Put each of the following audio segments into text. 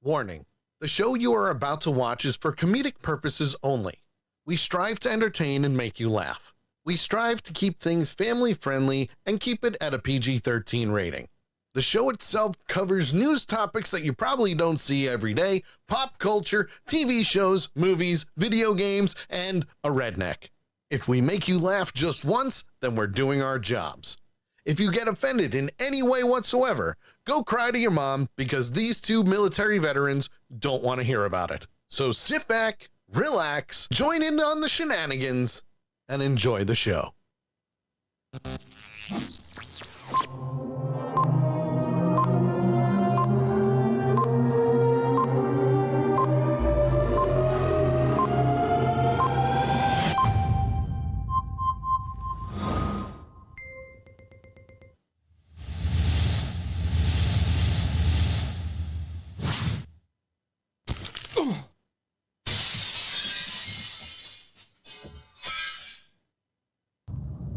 Warning: the show you are about to watch is for comedic purposes only. We strive to entertain and make you laugh. We strive to keep things family friendly and keep it at a PG-13 rating. The show itself covers news topics that you probably don't see every day, pop culture, TV shows, movies, video games, and a redneck. If we make you laugh just once, then we're doing our jobs. If you get offended in any way whatsoever, go cry to your mom because these two military veterans don't want to hear about it. So sit back, relax, join in on the shenanigans, and enjoy the show.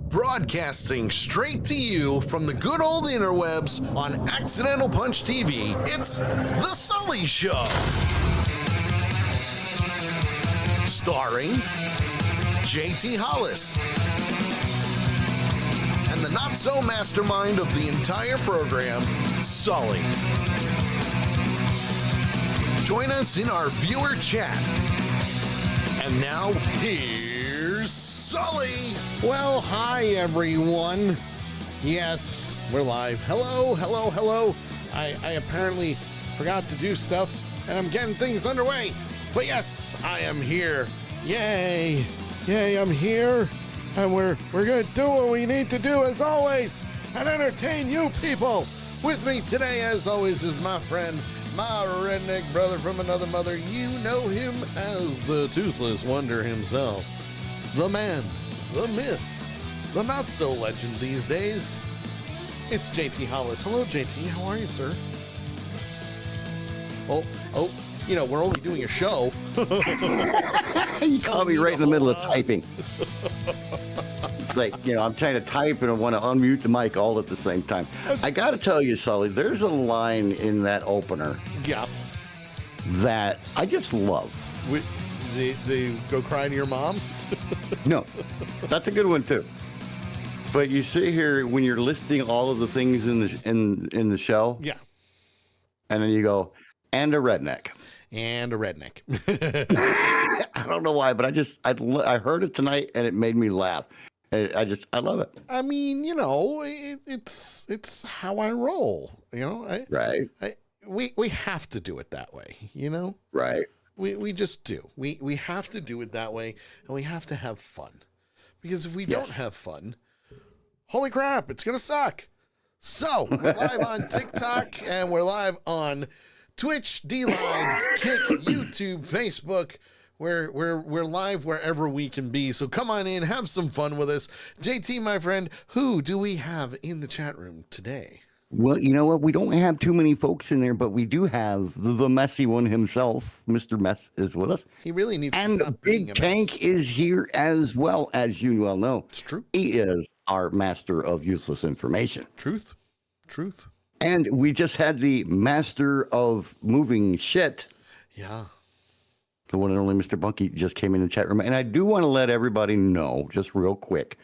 Broadcasting straight to you from the good old interwebs on Accidental Punch TV, it's The Sully Show. Starring JT Hollis and the not-so-mastermind of the entire program, Sully. Join us in our viewer chat. And now, here's Sully. Well, hi, everyone. Yes, we're live. Hello. I apparently forgot to do stuff, and I'm getting things underway. But yes, I am here. Yay, I'm here. And we're going to do what we need to do, as always, and entertain you people. With me today, as always, is my friend, my redneck brother from another mother. You know him as the Toothless Wonder himself. The man, the myth, the not-so-legend these days. It's JT Hollis. Hello, JT. How are you, sir? Oh, you know, we're only doing a show. You caught me right in the middle of typing. It's like, you know, I'm trying to type and I want to unmute the mic all at the same time. I got to tell you, Sully, there's a line in that opener that I just love. The go cry to your mom? No, that's a good one too. But you see here when you're listing all of the things in the show, and then you go, and a redneck, I don't know why, but I heard it tonight and it made me laugh. I love it. I mean, you know, it's how I roll. You know, right? We have to do it that way. You know, right? We just do. We have to do it that way, and we have to have fun. Because if we don't have fun, holy crap, it's going to suck. So, we're live on TikTok, and we're live on Twitch, D-Live, Kick, YouTube, Facebook. We're live wherever we can be. So come on in, have some fun with us. JT, my friend, who do we have in the chat room today? Well, you know what? We don't have too many folks in there, but we do have the messy one himself. Mr. Mess is with us. He really needs to stop being a mess. And Big Tank is here as well, as you well know. It's true. He is our master of useless information. Truth. And we just had the master of moving shit. Yeah. The one and only Mr. Bunky just came in the chat room. And I do want to let everybody know, just real quick,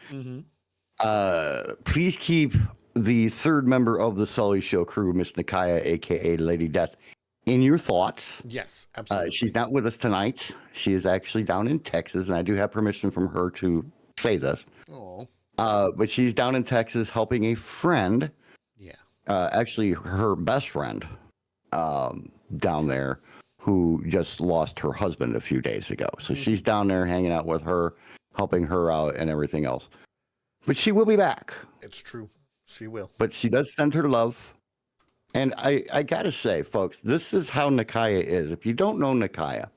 please keep the third member of the Sully Show crew, Miss Nakaya, a.k.a. Lady Death, in your thoughts. Yes, absolutely. She's not with us tonight. She is actually down in Texas, and I do have permission from her to say this. Oh. But she's down in Texas helping a friend. Yeah. Actually, her best friend down there who just lost her husband a few days ago. So she's down there hanging out with her, helping her out and everything else. But she will be back. It's true. She will. But she does send her love. And I got to say, folks, this is how Nakaya is. If you don't know Nakaya,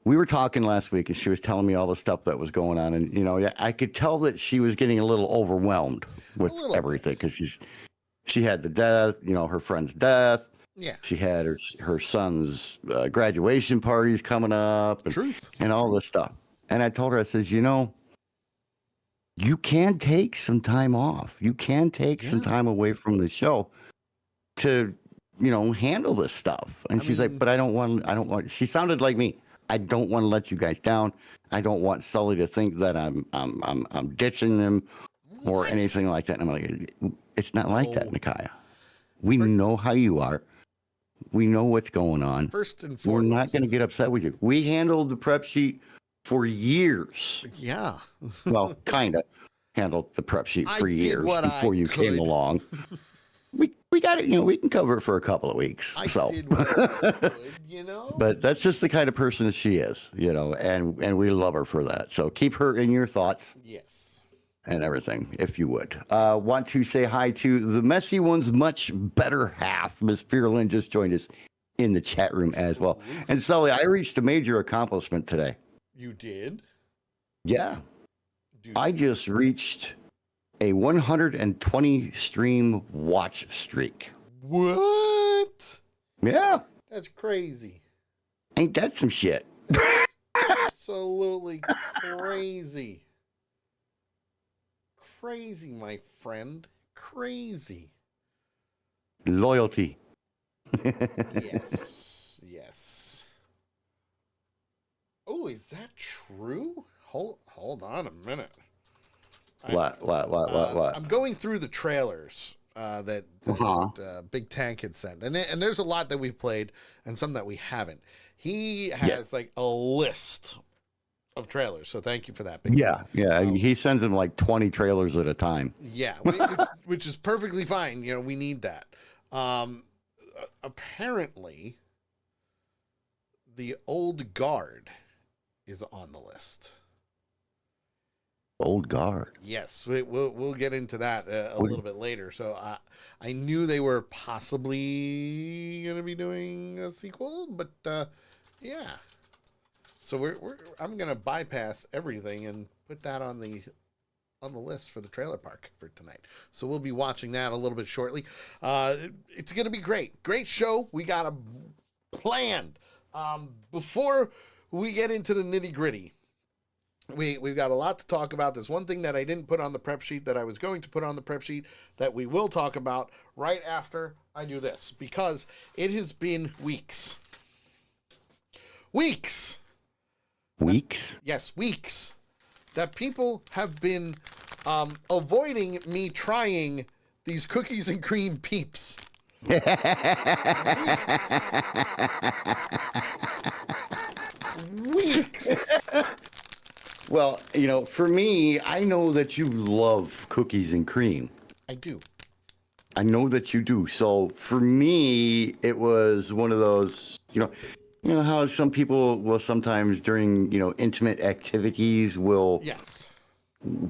we were talking last week and she was telling me all the stuff that was going on. And, you know, I could tell that she was getting a little overwhelmed with everything because she had the death, you know, her friend's death. Yeah. She had her son's graduation parties coming up. And all this stuff. And I told her, I says, you know, you can take some time off. You can take some time away from the show to handle this stuff. And she's like, but I don't want, she sounded like me. I don't want to let you guys down. I don't want Sully to think that I'm ditching him or anything like that. And I'm like, it's not like that, Nakaya. We know how you are. We know what's going on. First and foremost, we're not going to get upset with you. We handled the prep sheet for years. Yeah. Well, kind of handled the prep sheet for years before you came along. We got it. We can cover it for a couple of weeks. I did what I could, But that's just the kind of person that she is, and we love her for that. So keep her in your thoughts. Yes. And everything, if you would. Want to say hi to the messy one's much better half. Miss Fearlyn just joined us in the chat room as well. And Sully, I reached a major accomplishment today. You did? Yeah. I just reached a 120 stream watch streak. What? Yeah. That's crazy. Ain't that some shit? Absolutely crazy. Crazy, my friend. Crazy. Loyalty. Yes. Oh, is that true? Hold on a minute. What? I'm going through the trailers that Big Tank had sent, and there's a lot that we've played and some that we haven't. He has like a list of trailers, so thank you for that. Big Tank. He sends them like 20 trailers at a time. Yeah, which is perfectly fine. We need that. Apparently, the Old Guard is on the list. Old Guard. Yes, we'll get into that a little bit later. So I knew they were possibly going to be doing a sequel, but yeah. So I'm going to bypass everything and put that on the list for the trailer park for tonight. So we'll be watching that a little bit shortly. It's going to be great. Great show. We got a planned. Before we get into the nitty-gritty, we've got a lot to talk about. There's one thing that I didn't put on the prep sheet that I was going to put on the prep sheet that we will talk about right after I do this, because it has been weeks. Weeks. Yes, weeks. That people have been avoiding me trying these cookies and cream peeps. Weeks. Well, for me, I know that you love cookies and cream. I do. I know that you do. So for me, it was one of those, how some people will sometimes during, intimate activities will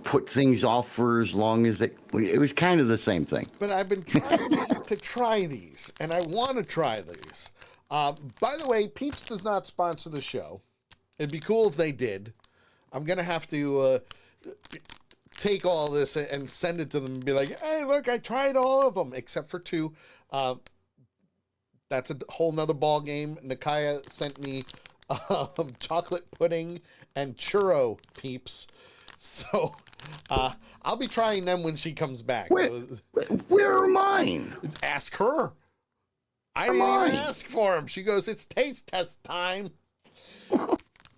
put things off for as long as it was kind of the same thing. But I've been trying to try these, and I want to try these. By the way, Peeps does not sponsor the show. It'd be cool if they did. I'm going to have to take all this and send it to them and be like, hey, look, I tried all of them except for 2. That's a whole nother ball game. Nakaya sent me chocolate pudding and churro peeps. So I'll be trying them when she comes back. Where are mine? Ask her. I didn't even ask for them. She goes, it's taste test time.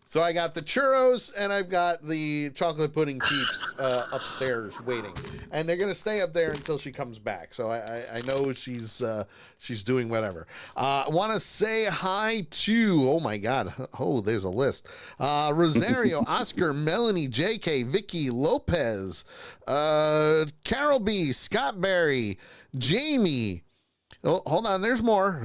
So I got the churros and I've got the chocolate pudding peeps upstairs waiting, and they're gonna stay up there until she comes back. So I know she's doing whatever. I want to say hi to, oh my God, there's a list. Rosario, Oscar, Melanie, J.K., Vicky, Lopez, Carol B, Scott Berry, Jamie. Oh, hold on, there's more.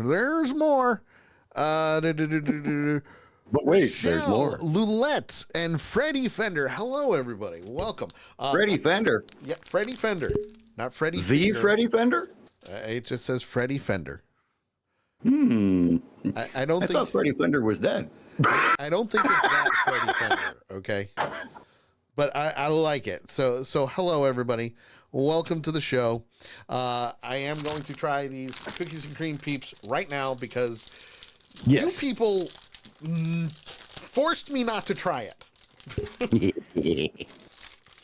But wait, Michelle, there's more. Lulette and Freddie Fender. Hello, everybody. Welcome. Freddie Fender. Yeah, Freddie Fender. Not Freddie The Fender. Freddie Fender? It just says Freddie Fender. I thought Freddie Fender was dead. I don't think it's that Freddie Fender, okay? But I like it. So hello, everybody. Welcome to the show. I am going to try these cookies and cream peeps right now because you people forced me not to try it.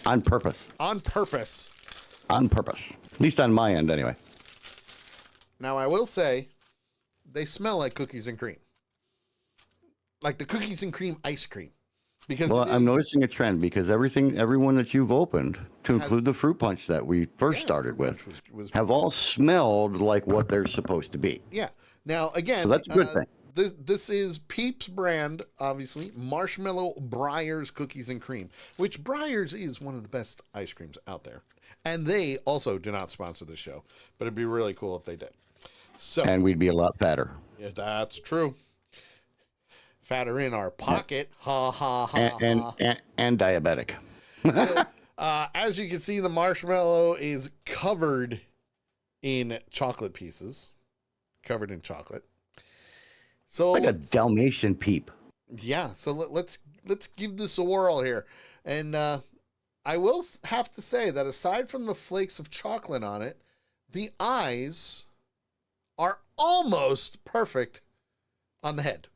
On purpose. On purpose. On purpose. At least on my end, anyway. Now, I will say, they smell like cookies and cream. Like the cookies and cream ice cream. Because well, I'm noticing a trend because everyone that you've opened, to include the fruit punch that we first started with, have all smelled like what they're supposed to be. Yeah. Now, again, so that's a good thing. This is Peeps brand, obviously, Marshmallow Breyers Cookies and Cream, which Breyers is one of the best ice creams out there. And they also do not sponsor the show, but it'd be really cool if they did. So, and we'd be a lot fatter. Yeah, that's true. Fatter in our pocket. Ha, ha, ha, and diabetic. So, as you can see, the marshmallow is covered in chocolate pieces. Covered in chocolate. So like a Dalmatian peep. Yeah, so let's give this a whirl here. And I will have to say that aside from the flakes of chocolate on it, the eyes are almost perfect on the head.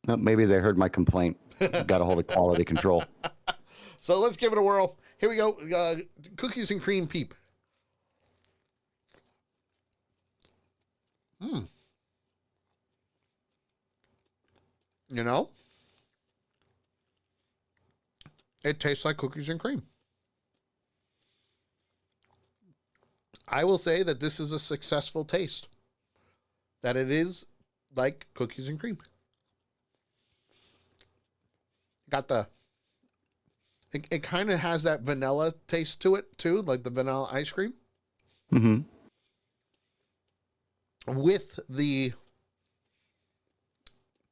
Well, maybe they heard my complaint. Got a hold of quality control. So let's give it a whirl. Here we go. Cookies and cream peep. You know, it tastes like cookies and cream. I will say that this is a successful taste. That it is like cookies and cream. Got the, it kind of has that vanilla taste to it too, like the vanilla ice cream. Mm-hmm. With the,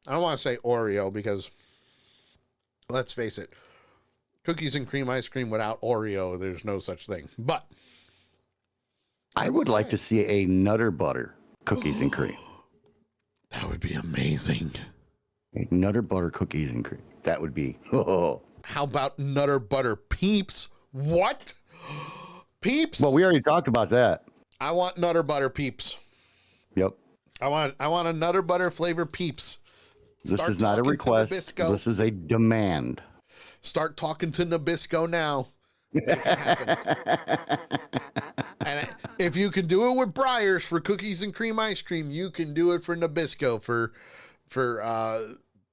I don't want to say Oreo because let's face it, cookies and cream ice cream without Oreo, there's no such thing. But I would like to see a Nutter Butter cookies and cream. That would be amazing. Nutter Butter cookies and cream. That would be. Oh. How about Nutter Butter Peeps? What? Peeps? Well, we already talked about that. I want Nutter Butter Peeps. Yep. I want a Nutter Butter flavor Peeps. This is not a request. This is a demand. Start talking to Nabisco now. And if you can do it with Breyers for cookies and cream ice cream, you can do it for Nabisco for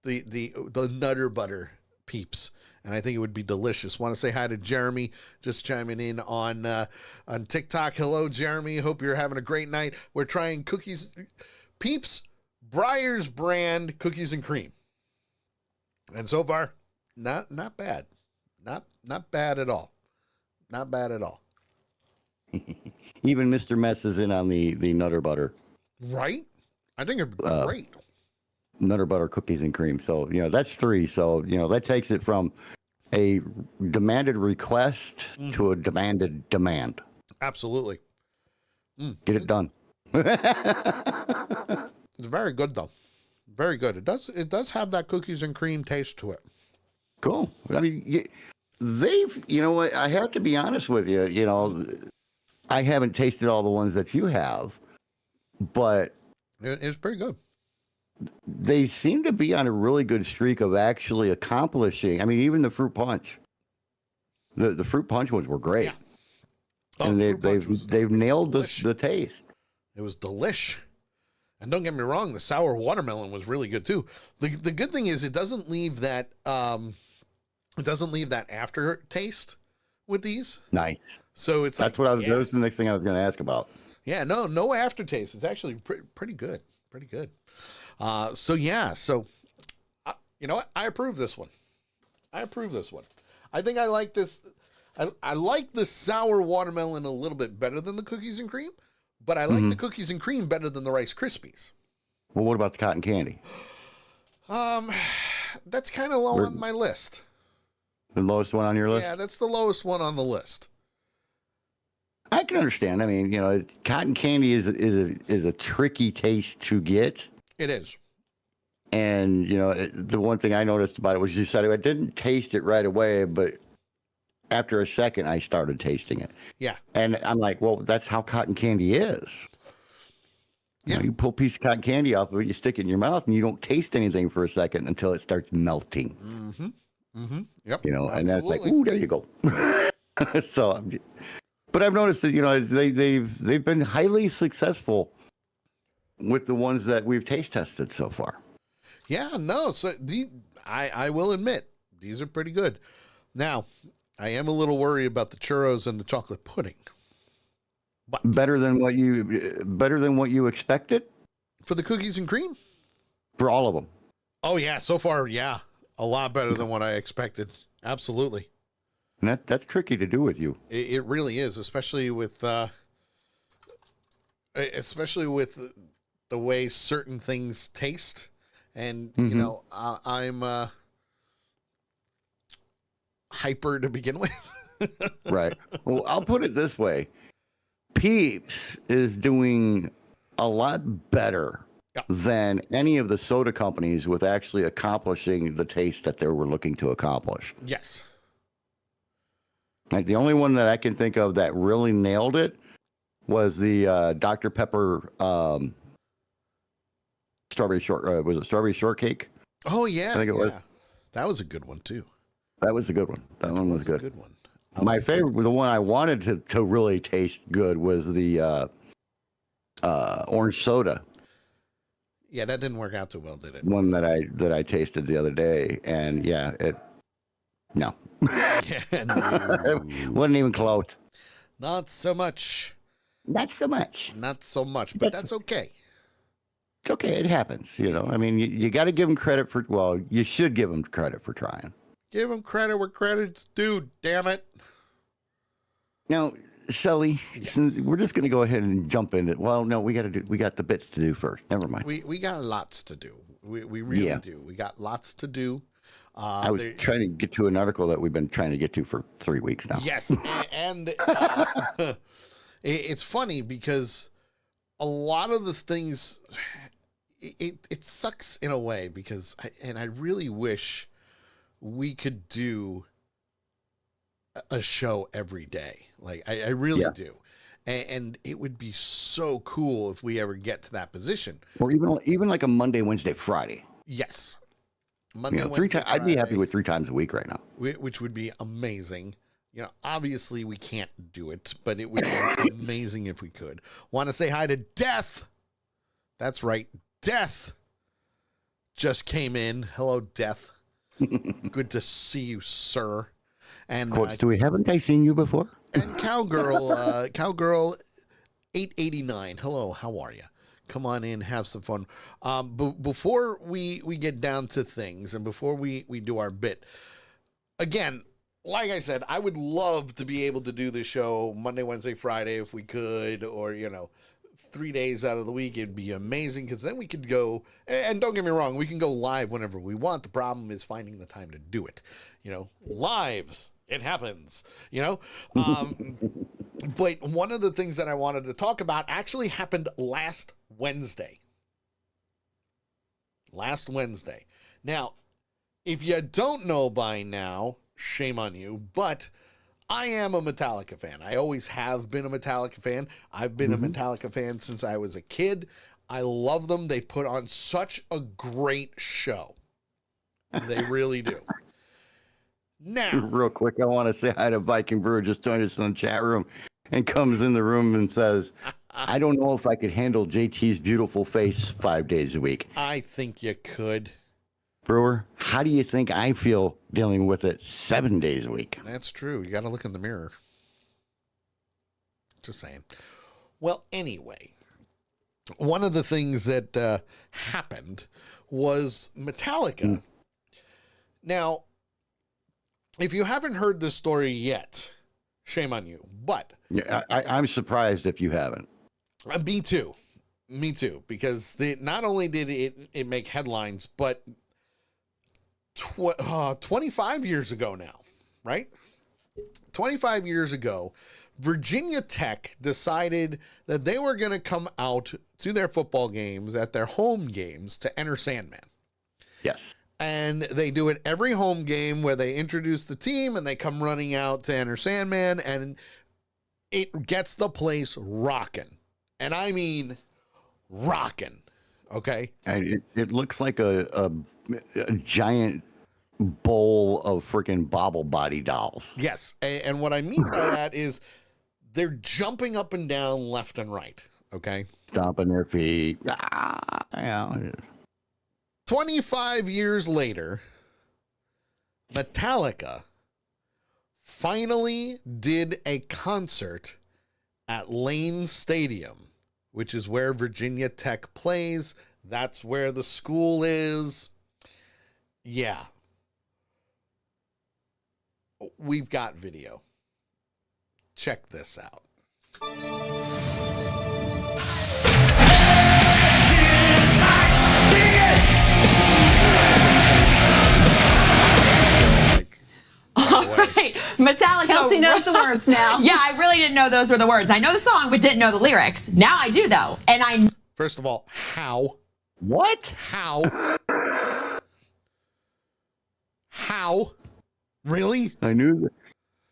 the Nutter Butter Peeps. And I think it would be delicious. Want to say hi to Jeremy, just chiming in on TikTok. Hello, Jeremy. Hope you're having a great night. We're trying cookies, Peeps, Breyers brand cookies and cream. And so far, not bad. Not bad at all. Not bad at all. Even Mr. Metz is in on the Nutter Butter. Right? I think it'd be great. Nutter Butter cookies and cream. So, that's 3. So, that takes it from a demanded request to a demanded demand. Absolutely. Get it done. It's very good though. Very good. It does have that cookies and cream taste to it. Cool. I mean, they've, what, I have to be honest with you, I haven't tasted all the ones that you have, but it's pretty good. They seem to be on a really good streak of actually accomplishing. I mean, even the fruit punch. The fruit punch ones were great. Yeah. And they've nailed the taste. It was delish. And don't get me wrong, the sour watermelon was really good too. The good thing is it doesn't leave that aftertaste with these. Nice. So it's that was the next thing I was going to ask about. Yeah, no aftertaste. It's actually pretty good. Pretty good. So you know what? I approve this one. I think I like this. I like the sour watermelon a little bit better than the cookies and cream, but I like the cookies and cream better than the Rice Krispies. Well, what about the cotton candy? That's kind of low on my list. The lowest one on your list? Yeah, that's the lowest one on the list. I can understand. I mean, cotton candy is a tricky taste to get. It is. And, the one thing I noticed about it was you said I didn't taste it right away, but after a second, I started tasting it. Yeah. And I'm like, well, that's how cotton candy is. Yeah. You pull a piece of cotton candy off of it, you stick it in your mouth, and you don't taste anything for a second until it starts melting. Mm-hmm. Mm-hmm. Yep. And that's like, ooh, there you go. But I've noticed that, they've been highly successful with the ones that we've taste tested so far. Yeah, no. So I will admit these are pretty good. Now, I am a little worried about the churros and the chocolate pudding. But Better than what you expected for the cookies and cream? for all of them. Oh yeah, so far, yeah. A lot better than what I expected. Absolutely. And that's tricky to do with you. It really is, especially with the way certain things taste. And you know, I'm hyper to begin with. Right. Well, I'll put it this way. Peeps is doing a lot better than any of the soda companies with actually accomplishing the taste that they were looking to accomplish. Yes. Like the only one that I can think of that really nailed it was the Dr. Pepper strawberry shortcake? Oh yeah, I think it was. That was a good one too. That was a good one. That one was good. A good one. My favorite, the one I wanted to really taste good was the orange soda. Yeah, that didn't work out too well, did it? One that I tasted the other day, and yeah, no. Yeah, no. Wasn't even close. Not so much. Not so much. Not so much, but that's okay. It's okay. It happens. You know, I mean, you got to give them credit for, well, you should give them credit for trying. Give them credit where credit's due, damn it. Now, Sully, since we're just going to go ahead and jump in it. Well, no, we got the bits to do first. Never mind. We got lots to do. We really do. We got lots to do. I was trying to get to an article that we've been trying to get to for 3 weeks now. Yes, and it's funny because a lot of the things, it sucks in a way because I really wish we could do a show every day. Like I really do. And it would be so cool if we ever get to that position. Or even like a Monday, Wednesday, Friday. Yes. Monday, Wednesday, 3 times. I'd be happy with 3 times a week right now. Which would be amazing. You know, obviously we can't do it, but it would be amazing if we could. Want to say hi to Death? That's right. Death just came in. Hello, Death. Good to see you, sir. And haven't I seen you before? And Cowgirl 889. Hello, how are you? Come on in, have some fun. Before we get down to things and before we do our bit, again, like I said, I would love to be able to do the show Monday, Wednesday, Friday if we could, or, 3 days out of the week. It'd be amazing because then we could go, and don't get me wrong, we can go live whenever we want. The problem is finding the time to do it. Lives, it happens, But one of the things that I wanted to talk about actually happened last Wednesday. Now, if you don't know by now, shame on you, but I am a Metallica fan. I always have been a Metallica fan. I've been a Metallica fan since I was a kid. I love them. They put on such a great show. They really do. Now, real quick, I want to say hi to Viking Brewer. Just joined us in the chat room and comes in the room and says, I don't know if I could handle JT's beautiful face 5 days a week. I think you could. Brewer, how do you think I feel dealing with it 7 days a week? That's true. You got to look in the mirror. Just saying. Well, anyway, one of the things that happened was Metallica. Now, if you haven't heard this story yet, shame on you. But yeah, I'm surprised if you haven't. Me too, because not only did it make headlines, but 25 years ago now, right? 25 years ago, Virginia Tech decided that they were going to come out to their football games at their home games to enter Sandman. Yes. And they do it every home game where they introduce the team and they come running out to enter Sandman, and it gets the place rocking. And I mean rocking, okay? And it looks like a giant bowl of freaking bobble body dolls. Yes, and what I mean by that is they're jumping up and down left and right, okay? stomping their feet. Yeah. 25 years later, Metallica finally did a concert at Lane Stadium, which is where Virginia Tech plays. That's where the school is. Yeah. We've got video. Check this out. All right, Metallica. Kelsey knows the words now. Yeah, I really didn't know those were the words. I know the song, but didn't know the lyrics. Now I do, though. And I. First of all, how? What? How? How? Really? I knew that.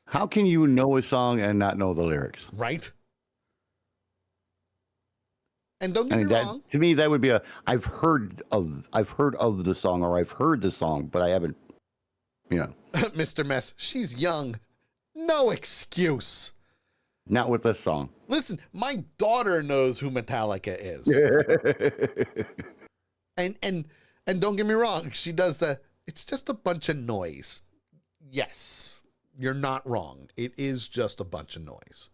How can you know a song and not know the lyrics? Right? And don't get me wrong. To me, that would be I've heard of the song, or I've heard the song, but I haven't, Mr. Mess, she's young. No excuse. Not with this song. Listen, my daughter knows who Metallica is. And don't get me wrong, she does it's just a bunch of noise. Yes, you're not wrong. It is just a bunch of noise.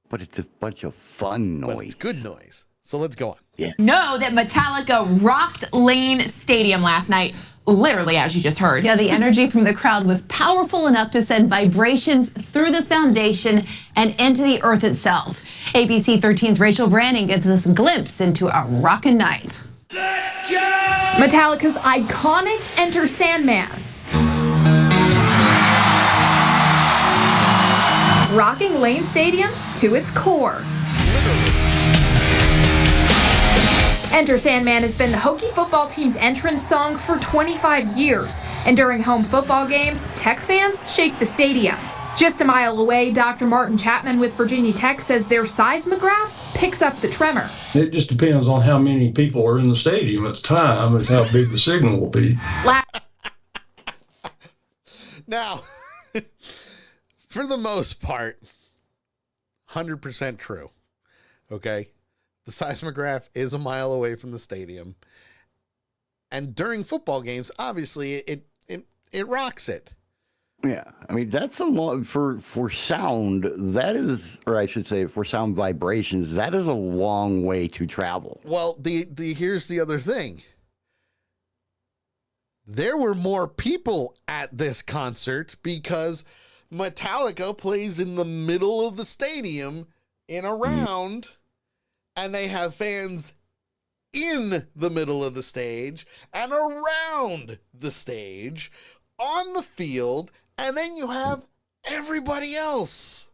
But it's a bunch of fun noise. But it's good noise. So let's go on. Yeah. Know that Metallica rocked Lane Stadium last night, literally, as you just heard. Yeah, the energy from the crowd was powerful enough to send vibrations through the foundation and into the earth itself. ABC 13's Rachel Branning gives us a glimpse into a rockin' night. Let's go! Metallica's iconic Enter Sandman. Rocking Lane Stadium to its core. Enter Sandman has been the Hokie football team's entrance song for 25 years, and during home football games, Tech fans shake the stadium. Just a mile away, Dr. Martin Chapman with Virginia Tech says their seismograph picks up the tremor. It just depends on how many people are in the stadium at the time, is how big the signal will be. Now, for the most part, 100% true. Okay? The seismograph is a mile away from the stadium. And during football games, obviously, it rocks it. Yeah. I mean, that's a long, for sound, that is, or I should say, for sound vibrations, that is a long way to travel. Well, here's the other thing. There were more people at this concert because Metallica plays in the middle of the stadium in a round, and they have fans in the middle of the stage and around the stage on the field, and then you have everybody else.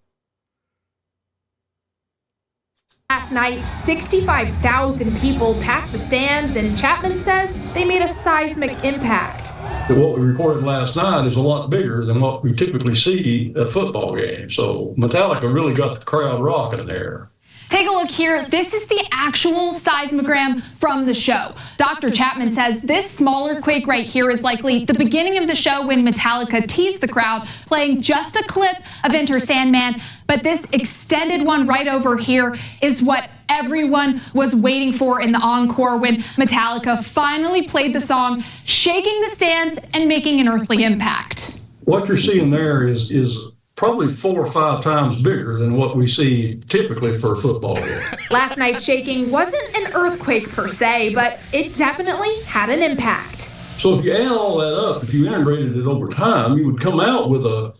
Last night, 65,000 people packed the stands, and Chapman says they made a seismic impact. What we recorded last night is a lot bigger than what we typically see at football games. So Metallica really got the crowd rocking there. Take a look here. This is the actual seismogram from the show. Dr. Chapman says this smaller quake right here is likely the beginning of the show when Metallica teased the crowd, playing just a clip of Enter Sandman. But this extended one right over here is what everyone was waiting for in the encore when Metallica finally played the song, shaking the stands and making an earthly impact. What you're seeing there is probably 4 or 5 times bigger than what we see typically for a football game. Last night's shaking wasn't an earthquake per se, but it definitely had an impact. So if you add all that up, if you integrated it over time, you would come out with a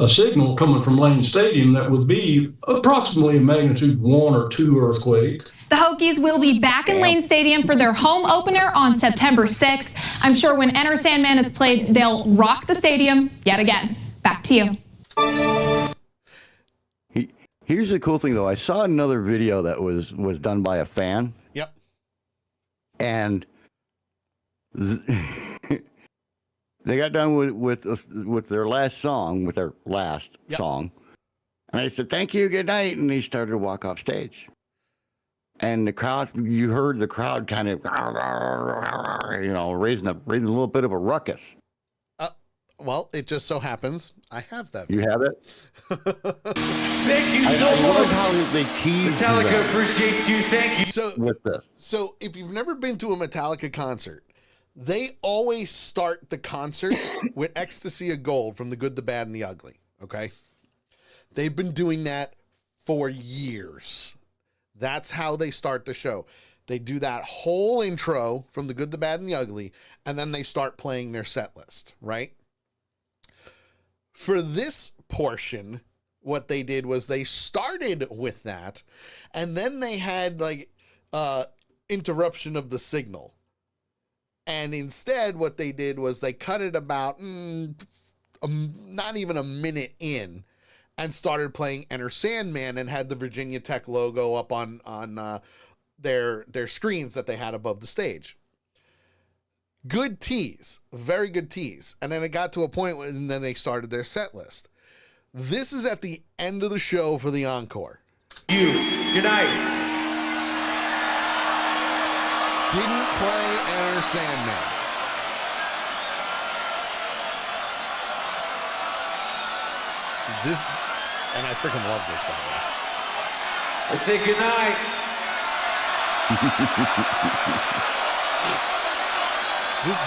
signal coming from Lane Stadium that would be approximately a magnitude 1 or 2 earthquake. The Hokies will be back in Lane Stadium for their home opener on September 6th. I'm sure when Enter Sandman is played, they'll rock the stadium yet again. Back to you. Here's the cool thing, though. I saw another video that was done by a fan. Yep. And they got done with their last song, song. And I said, "Thank you, good night." And he started to walk off stage. And the crowd, you heard the crowd kind of, raising a little bit of a ruckus. Well, it just so happens I have that. You have it? Thank you I so love much. how they tease Metallica that appreciates you. Thank you. So, with this. so if you've never been to a Metallica concert, they always start the concert with Ecstasy of Gold from The Good, the Bad, and the Ugly. Okay? They've been doing that for years. That's how they start the show. They do that whole intro from The Good, the Bad, and the Ugly, and then they start playing their set list, right? For this portion, what they did was they started with that, and then they had like interruption of the signal. And instead, what they did was they cut it about not even a minute in, and started playing Enter Sandman, and had the Virginia Tech logo up on their screens that they had above the stage. Good tease, very good tease. And then it got to a point when then they started their set list. This is at the end of the show for the encore. Good night. Didn't play Enter Sandman. This, and I freaking love this, by the way. I say good night.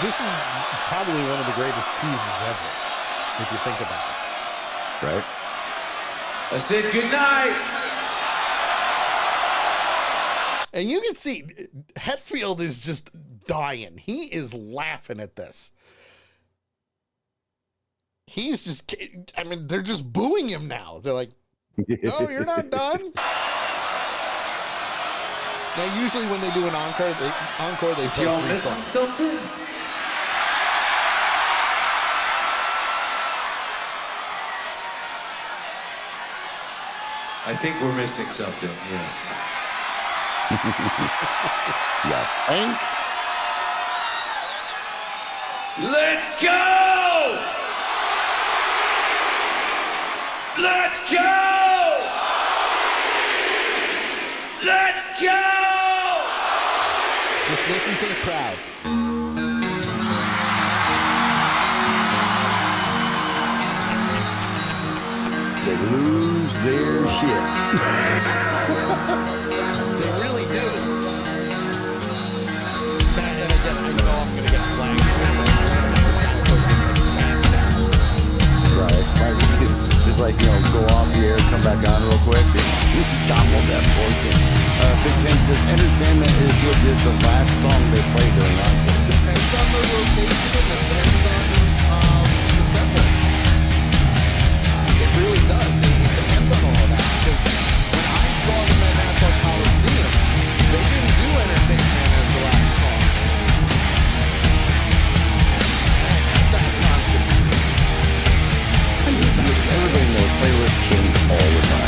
This is probably one of the greatest teases ever, if you think about it. Right? I said good night. And you can see Hetfield is just dying. He is laughing at this. He's just, I mean, they're just booing him now. They're like, no, you're not done. Now, usually when they do an encore, they play Y'all 3 missing songs. something? I think we're missing something, yes. Yeah. Think? Let's go! Let's go! Let's go! Just listen to the crowd. They lose their shit. They really do. And again, I know I'm going to get flagged for this. Right. Just like, go off the air, come back on real quick. Topple that portion. Big Ten says Enter Sandman is legit the last song they play during encore. Depends on the rotation, depends on the set list. It really does. It depends on all of that. Because when I saw them at Nassau Coliseum, they didn't do Enter Sandman as the last song. That concert. Everything in their playlist change all the time.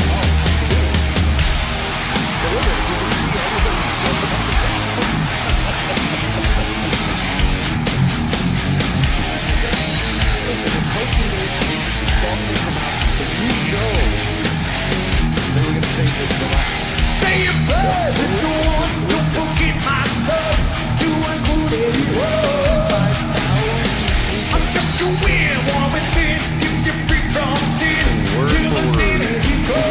Say your bird, but you want, don't forget my son. You included I'm just a weird one within. If you're free from sin, till the sin and you go.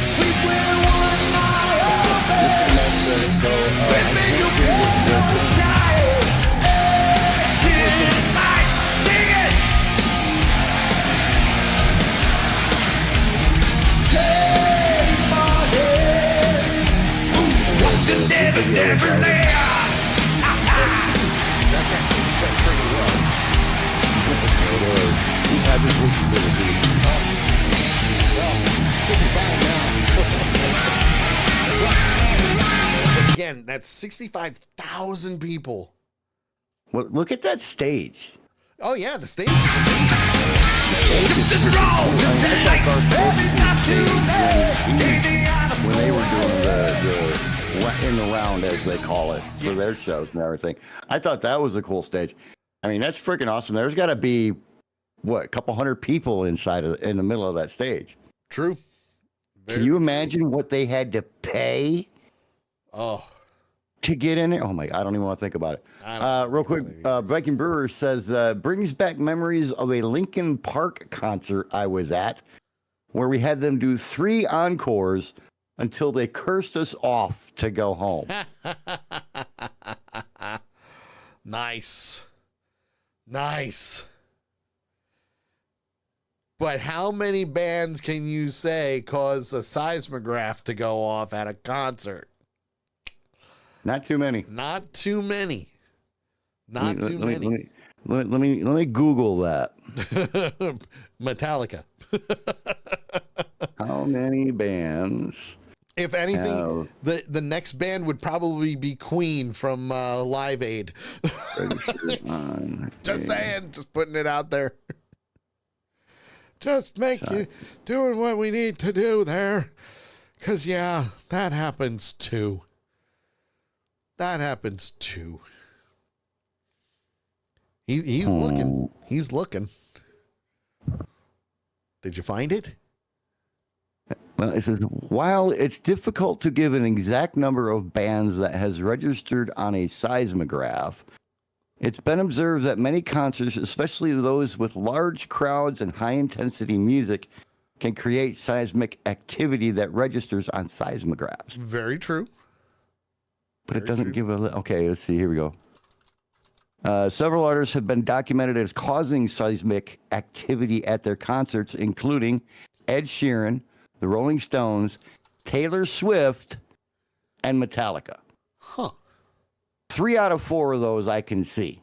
Sleep with one eye open. When you feel so tired. Tonight, sing it. Take my hand. Walk the never land. That's actually set pretty well. I just wish you could Well, 65 now. Again, that's 65,000 people. Well, look at that stage. Oh, yeah, the stage. When they were doing the in the round, as they call it, for their shows and everything. I thought that was a cool stage. I mean, that's freaking awesome. There's got to be, a couple hundred people in the middle of that stage. True. Can you imagine what they had to pay? Oh. to get in there. Oh my! I don't even want to think about it. Real quick, Viking Brewer says brings back memories of a Linkin Park concert I was at, where we had them do 3 encores until they cursed us off to go home. Nice. But how many bands can you say caused a seismograph to go off at a concert? Not too many. Not too many. Let me Google that. Metallica. How many bands? If anything, the next band would probably be Queen from Live Aid. Just saying, just putting it out there. Just doing what we need to do there. Because, yeah, that happens too. He's looking. He's looking. Did you find it? Well, it says, while it's difficult to give an exact number of bands that has registered on a seismograph, it's been observed that many concerts, especially those with large crowds and high-intensity music, can create seismic activity that registers on seismographs. Very true. But it doesn't give a... Okay, let's see. Here we go. Several artists have been documented as causing seismic activity at their concerts, including Ed Sheeran, the Rolling Stones, Taylor Swift, and Metallica. Huh. 3 out of 4 of those I can see.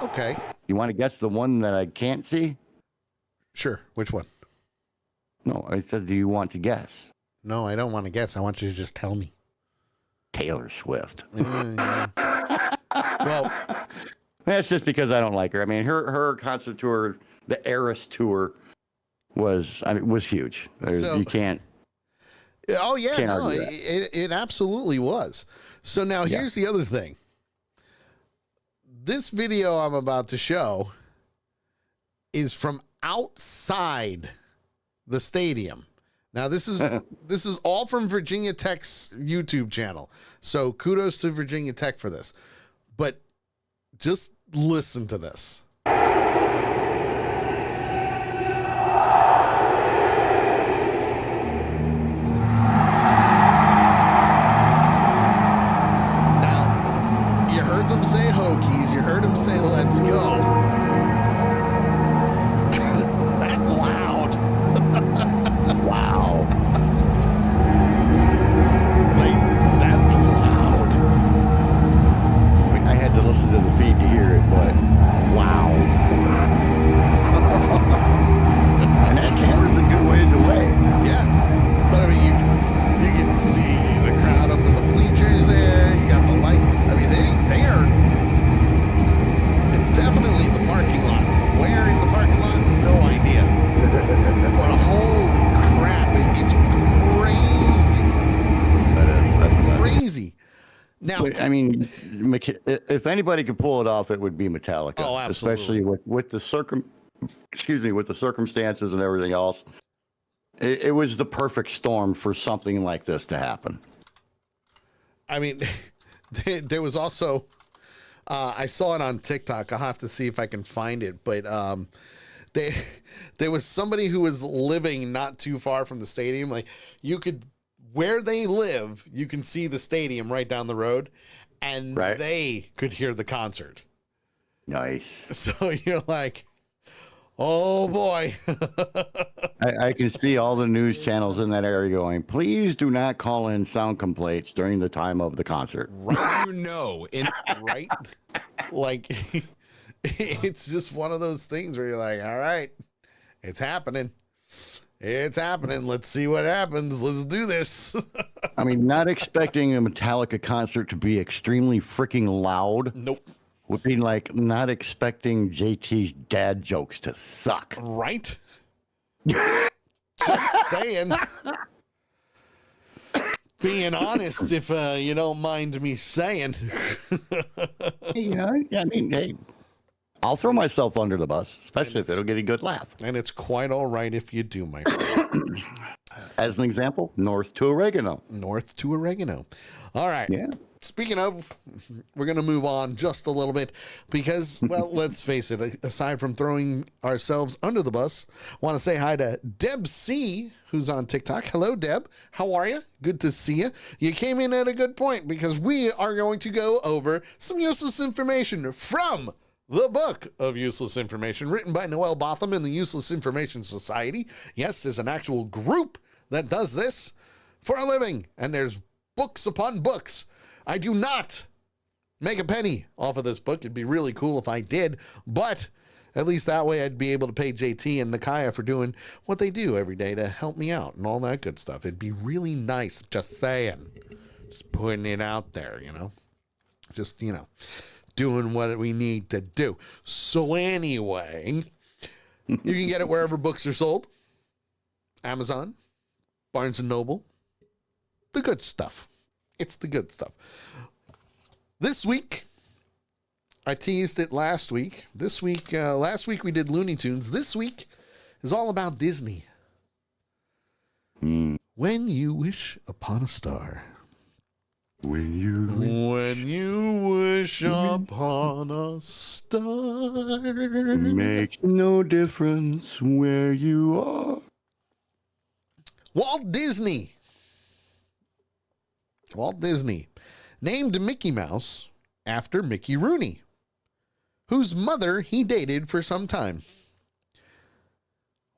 Okay. You want to guess the one that I can't see? Sure. Which one? No, I said, do you want to guess? No, I don't want to guess. I want you to just tell me. Taylor Swift. Well, that's just because I don't like her. I mean, her concert tour, the Eras tour, was huge. You can't. Oh yeah, can't no, argue that. it absolutely was. So now here's the other thing. This video I'm about to show is from outside the stadium. Now this is all from Virginia Tech's YouTube channel. So kudos to Virginia Tech for this. But just listen to this. Now, you heard them say Hokies, you heard them say let's go. That's loud. Wow. Like, that's loud. I had to listen to the feed to hear it, but wow. And that camera's a good ways away. Yeah. But I mean, you can see the crowd up in the bleachers there. You got the lights. I mean, they are. It's definitely the parking lot. Where in the parking lot? No idea. But holy crap, it's crazy. That's Crazy. Now, I mean, if anybody could pull it off, it would be Metallica. Oh, absolutely. Especially with the circumstances and everything else. It was the perfect storm for something like this to happen. I mean, there was also, I saw it on TikTok. I'll have to see if I can find it. But there was somebody who was living not too far from the stadium. Like, you could, where they live, you can see the stadium right down the road. And they could hear the concert. Nice. So you're like, oh boy. I can see all the news channels in that area going, please do not call in sound complaints during the time of the concert. Right. Right? Like, it's just one of those things where you're like, all right, it's happening. It's happening. Let's see what happens. Let's do this. I mean, not expecting a Metallica concert to be extremely freaking loud. Nope. Would be like not expecting JT's dad jokes to suck. Right? Just saying. Being honest, if you don't mind me saying. You know, I mean, hey, I'll throw myself under the bus, especially if it'll get a good laugh. And it's quite all right if you do, my friend. As an example, north to oregano. North to oregano. All right. Yeah. Speaking of, we're going to move on just a little bit because, well, let's face it, aside from throwing ourselves under the bus, want to say hi to Deb C, who's on TikTok. Hello, Deb. How are you? Good to see you. You came in at a good point because we are going to go over some useless information from the book of useless information written by Noel Botham and the Useless Information Society. Yes, there's an actual group that does this for a living, and there's books upon books. I do not make a penny off of this book. It'd be really cool if I did, but at least that way I'd be able to pay JT and Nakaya for doing what they do every day to help me out and all that good stuff. It'd be really nice, just saying. Just putting it out there, Just, doing what we need to do. So anyway, you can get it wherever books are sold. Amazon, Barnes & Noble, the good stuff. It's the good stuff. This week, I teased it last week. Last week we did Looney Tunes. This week is all about Disney. When you wish upon a star. When you wish upon a star. makes no difference where you are. Walt Disney named Mickey Mouse after Mickey Rooney, whose mother he dated for some time.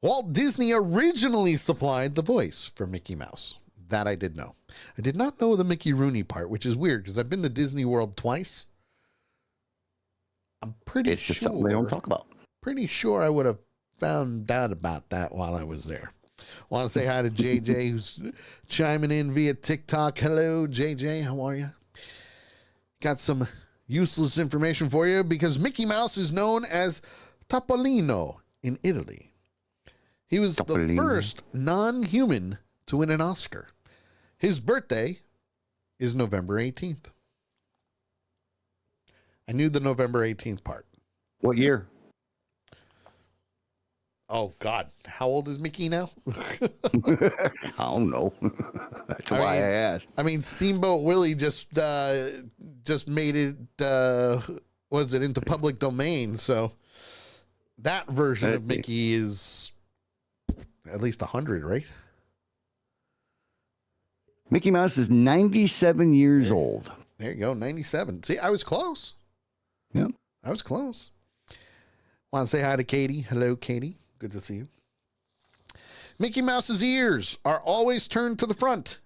Walt Disney originally supplied the voice for Mickey Mouse. That I did know. I did not know the Mickey Rooney part, which is weird because I've been to Disney World twice. I'm pretty It's sure. just something they don't talk about. Pretty sure I would have found out about that while I was there. Want to say hi to JJ, who's chiming in via TikTok. Hello, JJ. How are you? Got some useless information for you because Mickey Mouse is known as Topolino in Italy. He was the first non-human to win an Oscar. His birthday is November 18th. I knew the November 18th part. What year? Oh, God. How old is Mickey now? I don't know. That's why I asked. I mean, Steamboat Willie just made it, into public domain. So that version of Mickey is at least 100, right? Mickey Mouse is 97 years old. There you go, 97. See, I was close. Yep. I was close. Want to say hi to Katie. Hello, Katie. Good to see you. Mickey Mouse's ears are always turned to the front,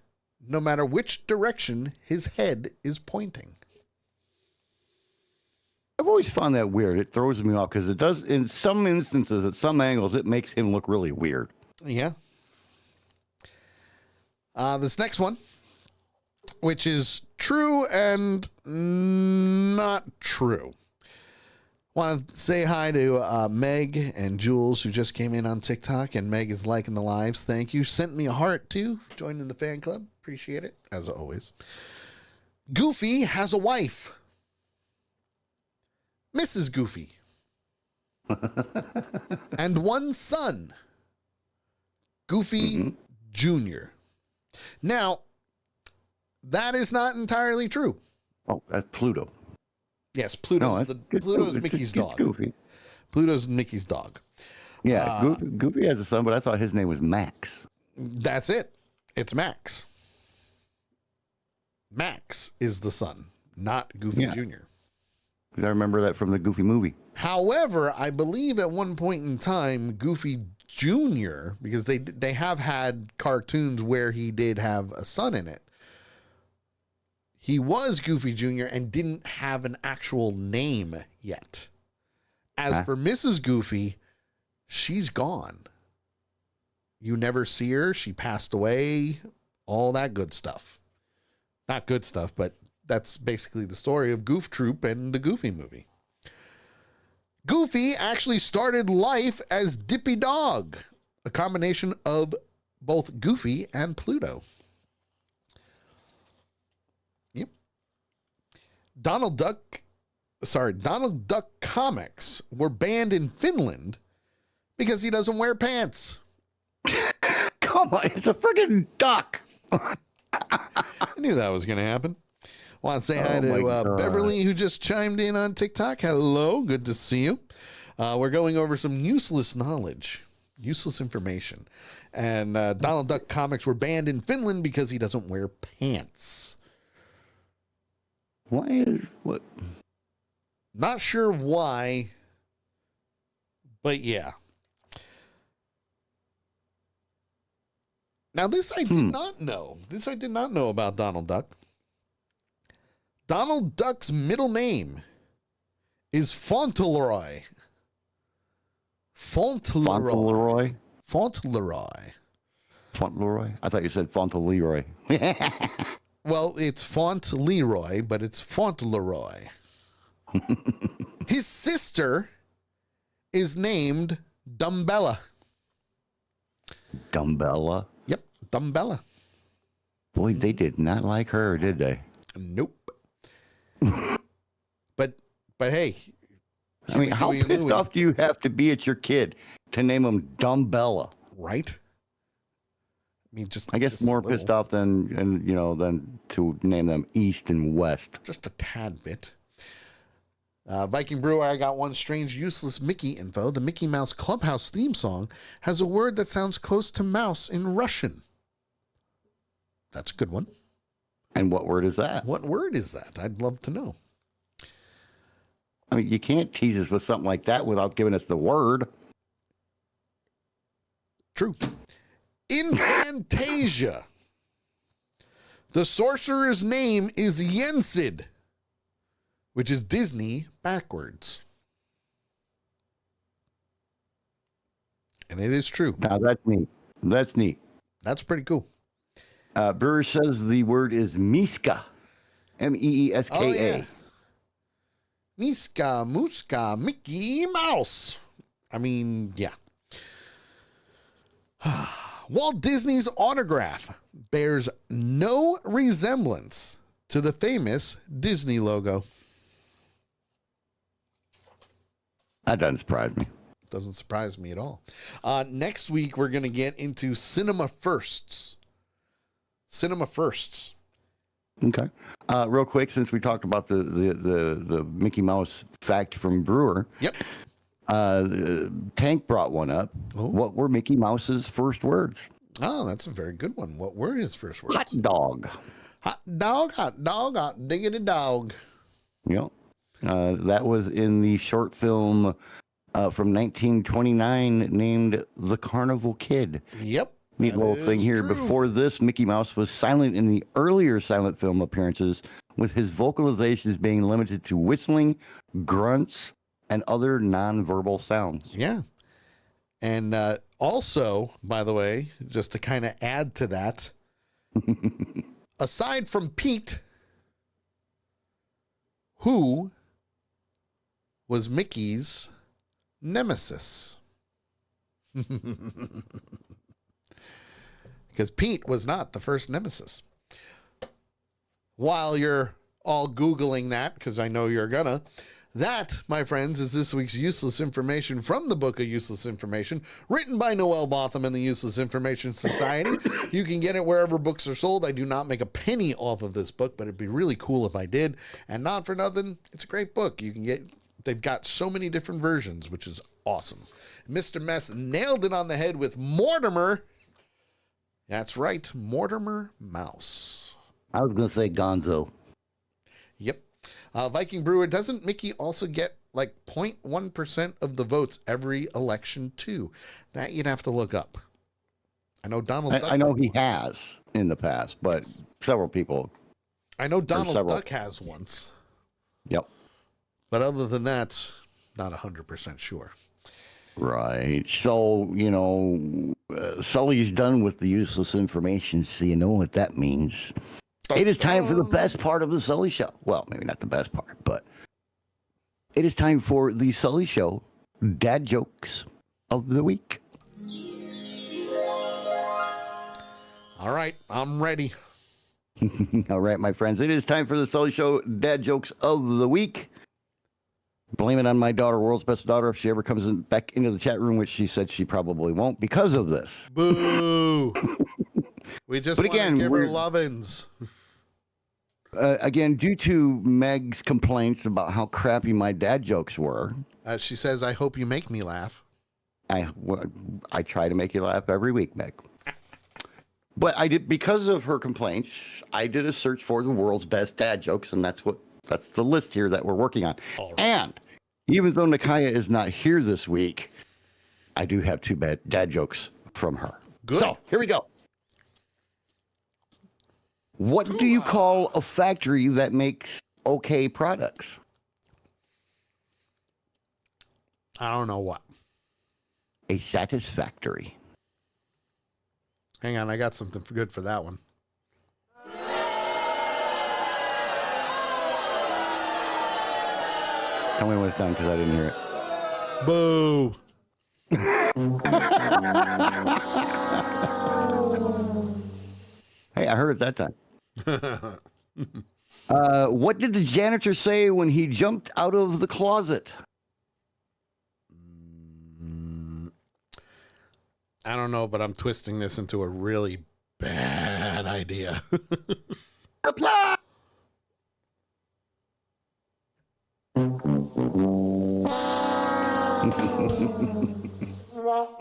no matter which direction his head is pointing. I've always found that weird. It throws me off because it does, in some instances, at some angles, it makes him look really weird. Yeah. This next one, which is true and not true. Want to say hi to Meg and Jules, who just came in on TikTok, and Meg is liking the lives. Thank you. Sent me a heart, too, joining the fan club. Appreciate it, as always. Goofy has a wife. Mrs. Goofy. And one son. Goofy Jr. Now, that is not entirely true. Oh, that's Pluto. Yes, Pluto's Mickey's dog. Goofy. Pluto's Mickey's dog. Yeah, Goofy has a son, but I thought his name was Max. That's it. It's Max. Max is the son, not Goofy Jr. I remember that from the Goofy movie. However, I believe at one point in time, Goofy Jr., because they have had cartoons where he did have a son in it. He was Goofy Jr. and didn't have an actual name yet. As for Mrs. Goofy, she's gone. You never see her. She passed away. All that good stuff. Not good stuff, but that's basically the story of Goof Troop and the Goofy movie. Goofy actually started life as Dippy Dog, a combination of both Goofy and Pluto. Yep. Donald Duck comics were banned in Finland because he doesn't wear pants. Come on, it's a friggin' duck. I knew that was going to happen. Want to say hi Oh, my to God. Beverly, who just chimed in on TikTok. Hello, good to see you. We're going over some useless knowledge, useless information. And Donald Duck comics were banned in Finland because he doesn't wear pants. Why is what? Not sure why, but yeah. Now, this I did not know. This I did not know about Donald Duck. Donald Duck's middle name is Fauntleroy. Fauntleroy? Fauntleroy. Fauntleroy? I thought you said Fauntleroy. Well, it's Fauntleroy, but it's Fauntleroy. His sister is named Dumbella. Dumbella? Yep, Dumbella. Boy, they did not like her, did they? Nope. but hey, I mean, how pissed off do you have to be at your kid to name him Dumbella? Right? I mean, I guess more pissed off than to name them East and West. Just a tad bit. Viking Brewer, I got one strange, useless Mickey info. The Mickey Mouse Clubhouse theme song has a word that sounds close to mouse in Russian. That's a good one. And what word is that? What word is that? I'd love to know. I mean, you can't tease us with something like that without giving us the word. True. In Fantasia, the sorcerer's name is Yensid, which is Disney backwards. And it is true. Now, that's neat. That's neat. That's pretty cool. Brewer says the word is Miska. Meeska. Oh, yeah. Miska, Muska, Mickey Mouse. I mean, yeah. Walt Disney's autograph bears no resemblance to the famous Disney logo. That doesn't surprise me. Doesn't surprise me at all. Next week, we're going to get into cinema firsts. Cinema firsts. Okay. Real quick, since we talked about the Mickey Mouse fact from Brewer. Yep. Tank brought one up. Oh. What were Mickey Mouse's first words? Oh, that's a very good one. What were his first words? Hot dog. Hot dog, diggity dog. Yep. That was in the short film from 1929 named The Carnival Kid. Yep. Neat little thing here. True. Before this, Mickey Mouse was silent in the earlier silent film appearances, with his vocalizations being limited to whistling, grunts, and other nonverbal sounds. Yeah. And also, by the way, just to kind of add to that, aside from Pete, who was Mickey's nemesis? Because Pete was not the first nemesis. While you're all Googling that, because I know you're gonna, that, my friends, is this week's useless information from the Book of Useless Information, written by Noel Botham and the Useless Information Society. You can get it wherever books are sold. I do not make a penny off of this book, but it'd be really cool if I did. And not for nothing, it's a great book. You can get, they've got so many different versions, which is awesome. Mr. Mess nailed it on the head with Mortimer. That's right, Mortimer Mouse. I was going to say Gonzo. Yep. Viking Brewer, doesn't Mickey also get like 0.1% of the votes every election too? That you'd have to look up. I know Donald Duck. I know he has in the past, but several people. I know Donald Duck has once. Yep. But other than that, not 100% sure. Right. So, Sully's done with the useless information, so you know what that means. It is time for the best part of the Sully Show. Well, maybe not the best part, but it is time for the Sully Show dad jokes of the week. All right, I'm ready. All right, my friends, it is time for the Sully Show dad jokes of the week. blame it on my daughter, world's best daughter, if she ever comes back into the chat room, which she said she probably won't because of this. Boo. We just want to give her we're- lovin's. Again, due to Meg's complaints about how crappy my dad jokes were, She says, I hope you make me laugh. I try to make you laugh every week, Meg. But I did, because of her complaints, I did a search for the world's best dad jokes, and that's the list here that we're working on. Right. And even though Nakaya is not here this week, I do have 2 bad dad jokes from her. Good. So here we go. What do you call a factory that makes okay products? I don't know what. A satisfactory. Hang on, I got something good for that one. Tell me when it's done, because I didn't hear it. Boo. Hey, I heard it that time. What did the janitor say when he jumped out of the closet? I don't know, but I'm twisting this into a really bad idea. Apply!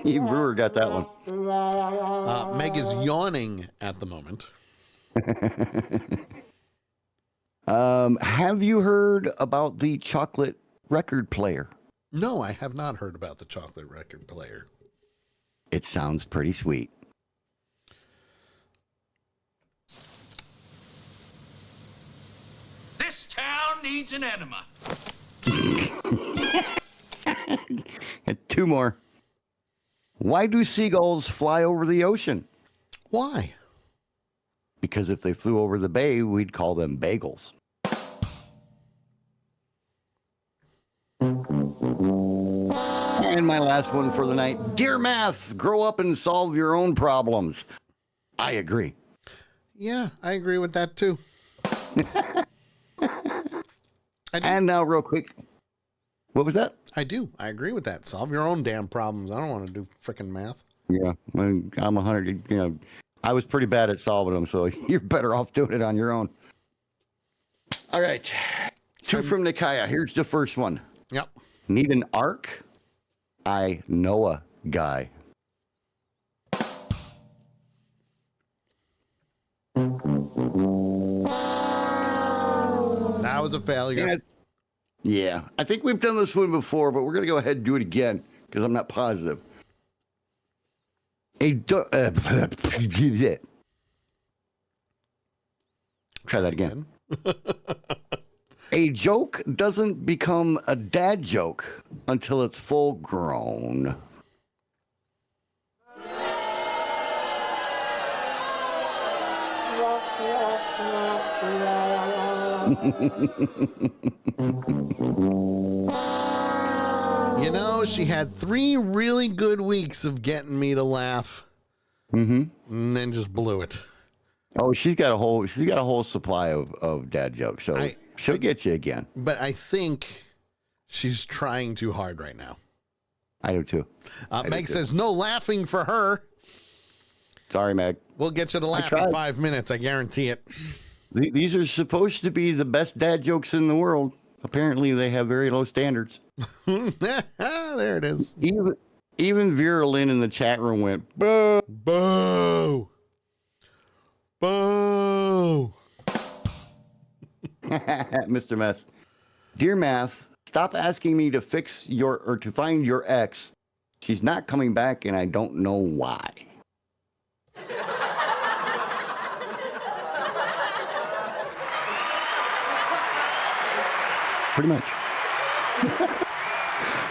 Even Brewer got that one. Meg is yawning at the moment. Have you heard about the chocolate record player? No, I have not heard about the chocolate record player. It sounds pretty sweet. This town needs an enema. And 2 more. Why do seagulls fly over the ocean? Why? Because if they flew over the bay, we'd call them bagels. And my last one for the night. Dear Math, grow up and solve your own problems. I agree. Yeah, I agree with that too. And now, real quick. What was that? I do. I agree with that. Solve your own damn problems. I don't want to do frickin' math. Yeah, I'm 100. You know, I was pretty bad at solving them, so you're better off doing it on your own. All right. 2 from Nikaya. Here's the first one. Yep. Need an arc? I know a guy. That was a failure. Yeah, I think we've done this one before, but we're going to go ahead and do it again because I'm not positive. Try that again. A joke doesn't become a dad joke until it's full grown. You know, she had 3 really good weeks of getting me to laugh. And then just blew it. Oh, she's got a whole supply of dad jokes, so she'll get you again. But I think she's trying too hard right now. I do too. Meg says, no laughing for her. Sorry, Meg. We'll get you to laugh in 5 minutes. I guarantee it. These are supposed to be the best dad jokes in the world. Apparently, they have very low standards. There it is. Even Vera Lynn in the chat room went, boo. Boo. Boo. Mr. Mess. Dear Math, stop asking me to to find your ex. She's not coming back, and I don't know why. Pretty much.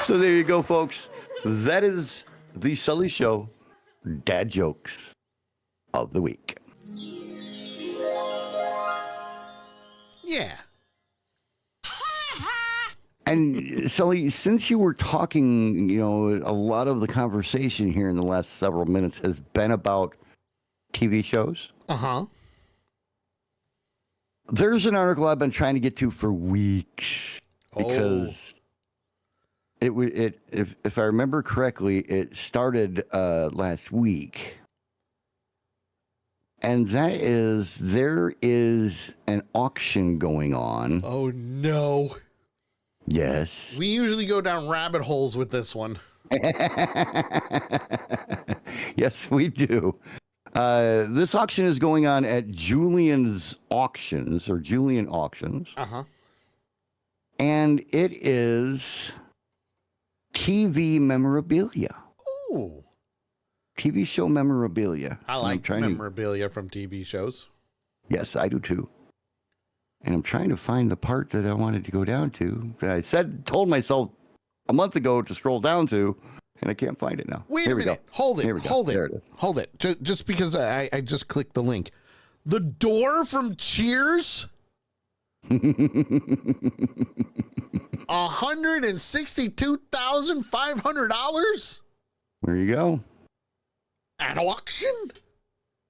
So there you go, folks. That is the Sully Show dad jokes of the week. Yeah. And Sully, since you were talking, a lot of the conversation here in the last several minutes has been about TV shows. Uh-huh. There's an article I've been trying to get to for weeks because If I remember correctly, it started last week. And there is an auction going on. Oh, no. Yes. We usually go down rabbit holes with this one. Yes, we do. This auction is going on at Julian's Auctions, or Julian Auctions. Uh-huh. And it is TV memorabilia. Ooh. TV show memorabilia. I like memorabilia from TV shows. Yes, I do too. And I'm trying to find the part that I wanted to go down to that I told myself a month ago to scroll down to, and I can't find it now. Wait a minute. Hold it. Hold it. There it is. Hold it. Just because I just clicked the link. The door from Cheers? $162,500? There you go. At auction?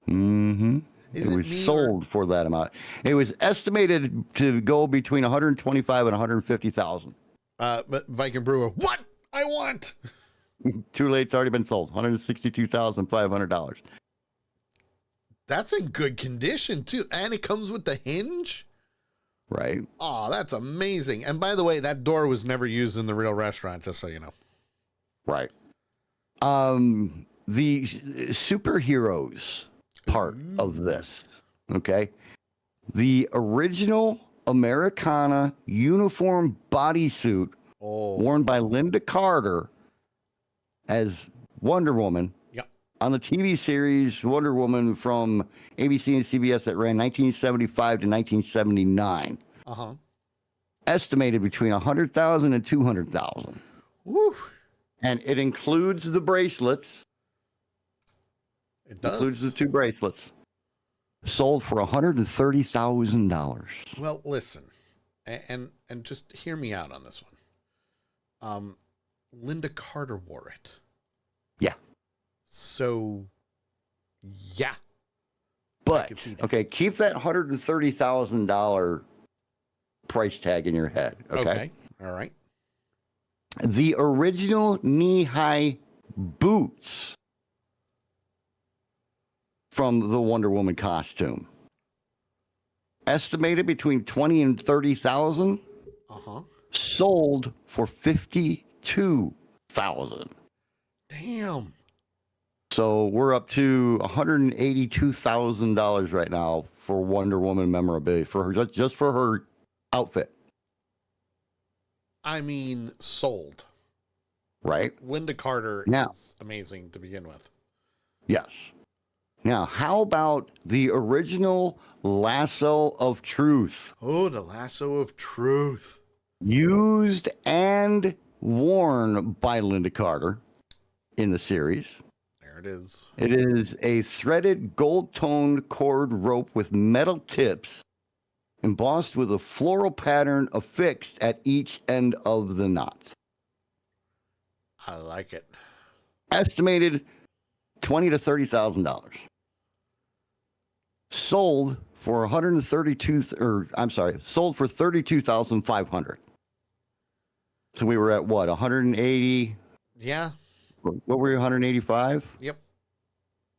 Mm-hmm. It was sold for that amount. It was estimated to go between 125 and 150,000. But Viking Brewer, what? I want. Too late. It's already been sold. $162,500. That's in good condition too, and it comes with the hinge. Right. Oh, that's amazing. And by the way, that door was never used in the real restaurant, just so you know. Right. The superheroes part of this, okay? The original Americana uniform bodysuit worn by Linda Carter as Wonder Woman on the TV series Wonder Woman from ABC and CBS that ran 1975 to 1979. Uh-huh. Estimated between 100,000 and 200,000. Woo. And it includes the bracelets. It does. Includes the 2 bracelets. Sold for $130,000. Well, listen, and just hear me out on this one. Linda Carter wore it. Yeah. So, yeah. But, okay, keep that $130,000 price tag in your head. Okay. All right. The original knee-high boots from the Wonder Woman costume, estimated between 20 and 30,000. Uh-huh. Sold for 52,000. Damn. So we're up to $182,000 right now for Wonder Woman memorabilia for her, just for her outfit. I mean, sold. Right. Linda Carter is amazing to begin with. Yes. Now, how about the original Lasso of Truth? Oh, the Lasso of Truth. Used and worn by Linda Carter in the series. There it is. It is a threaded gold-toned cord rope with metal tips embossed with a floral pattern affixed at each end of the knot. I like it. Estimated $20,000 to $30,000. Sold for sold for $32,500. So we were at what, 180? Yeah. What were you, 185? Yep.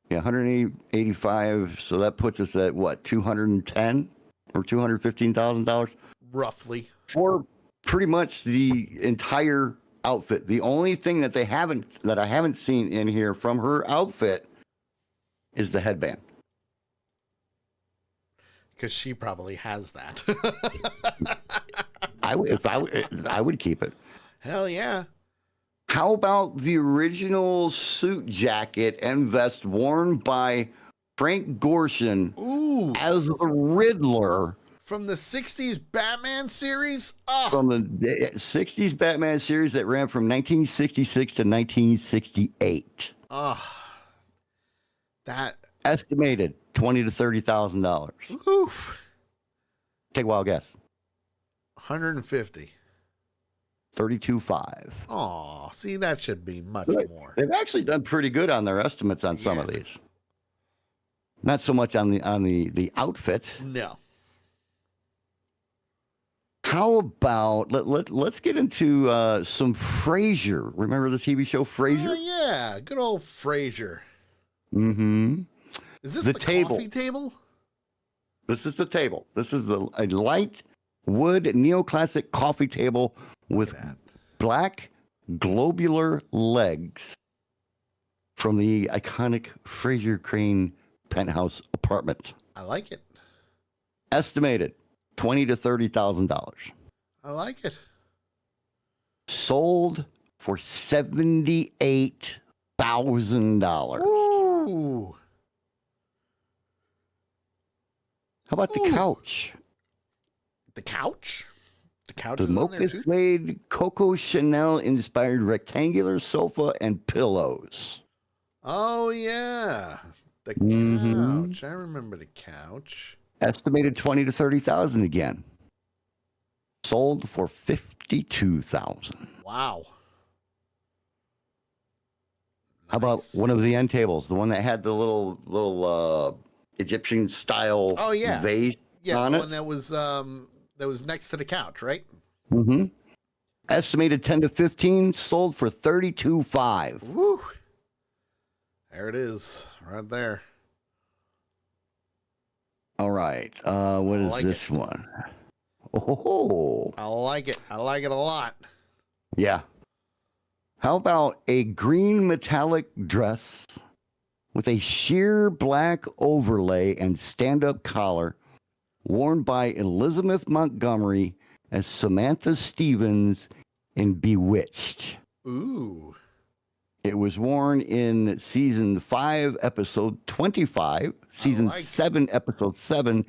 Yeah, 185. So that puts us at what, 210 or $215,000? Roughly. For pretty much the entire outfit. The only thing that I haven't seen in here from her outfit is the headband. Because she probably has that. I would keep it. Hell yeah. How about the original suit jacket and vest worn by Frank Gorshin as the Riddler? From the 60s Batman series? Oh. From the 60s Batman series that ran from 1966 to 1968. That estimated $20,000 to $30,000. Oof. Take a wild guess. 150. 32.5. Oh, see, that should be much more. They've actually done pretty good on their estimates on some of these. Not so much on the outfits. No. How about let's get into some Frasier. Remember the TV show Frasier? Oh, yeah. Good old Frasier. Mm-hmm. Is this The the table. coffee table? This is the table. This is a light wood neoclassic coffee table with black globular legs from the iconic Frasier Crane penthouse apartment. I like it. Estimated $20,000 to $30,000. I like it. Sold for $78,000. Ooh. How about the couch? The couch? The couch The is on there mocha too? suede Coco Chanel inspired rectangular sofa and pillows. Oh, yeah. The Mhm. couch. I remember the couch. Estimated $20,000 to $30,000 again. Sold for $52,000. Wow. How about Nice. one of the end tables, the one that had the little Egyptian style Oh, yeah. vase Yeah, on the it? one that was next to the couch, right? Mm-hmm. Estimated 10 to 15, sold for $32,500. Woo. There it is, right there. All right. What is like this one? Oh, I like it. I like it a lot. yeah. How about a green metallic dress with a sheer black overlay and stand-up collar worn by Elizabeth Montgomery as Samantha Stevens in Bewitched. Ooh. It was worn in season 5, episode 25, season like it. 7, episode 7,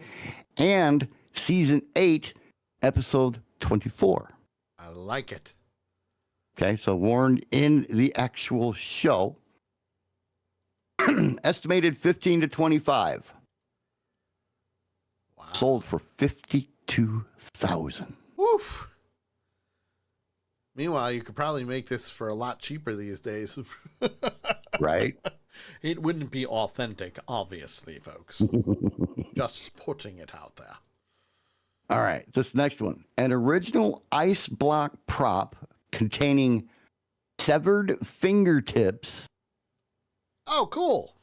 and season 8, episode 24. I like it. Okay, so worn in the actual show. Estimated 15 to 25. Wow. Sold for 52,000. Woof. Meanwhile, you could probably make this for a lot cheaper these days. Right? It wouldn't be authentic, obviously, folks. Just putting it out there. All right, this next one. An original ice block prop containing severed fingertips Oh, cool.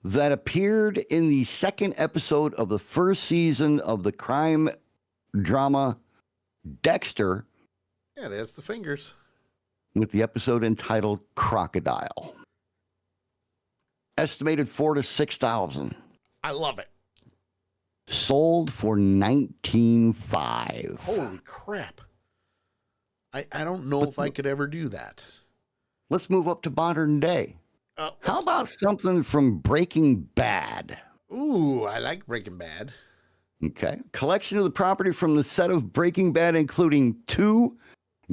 that appeared in the second episode of the first season of the crime drama Dexter, Yeah, there's the fingers. with the episode entitled Crocodile. Estimated 4 to 6,000. I love it. Sold for 19,500. Holy crap. I don't know if I could ever do that. Let's move up to modern day. How about something from Breaking Bad? Ooh, I like Breaking Bad. Okay. Collection of the property from the set of Breaking Bad, including 2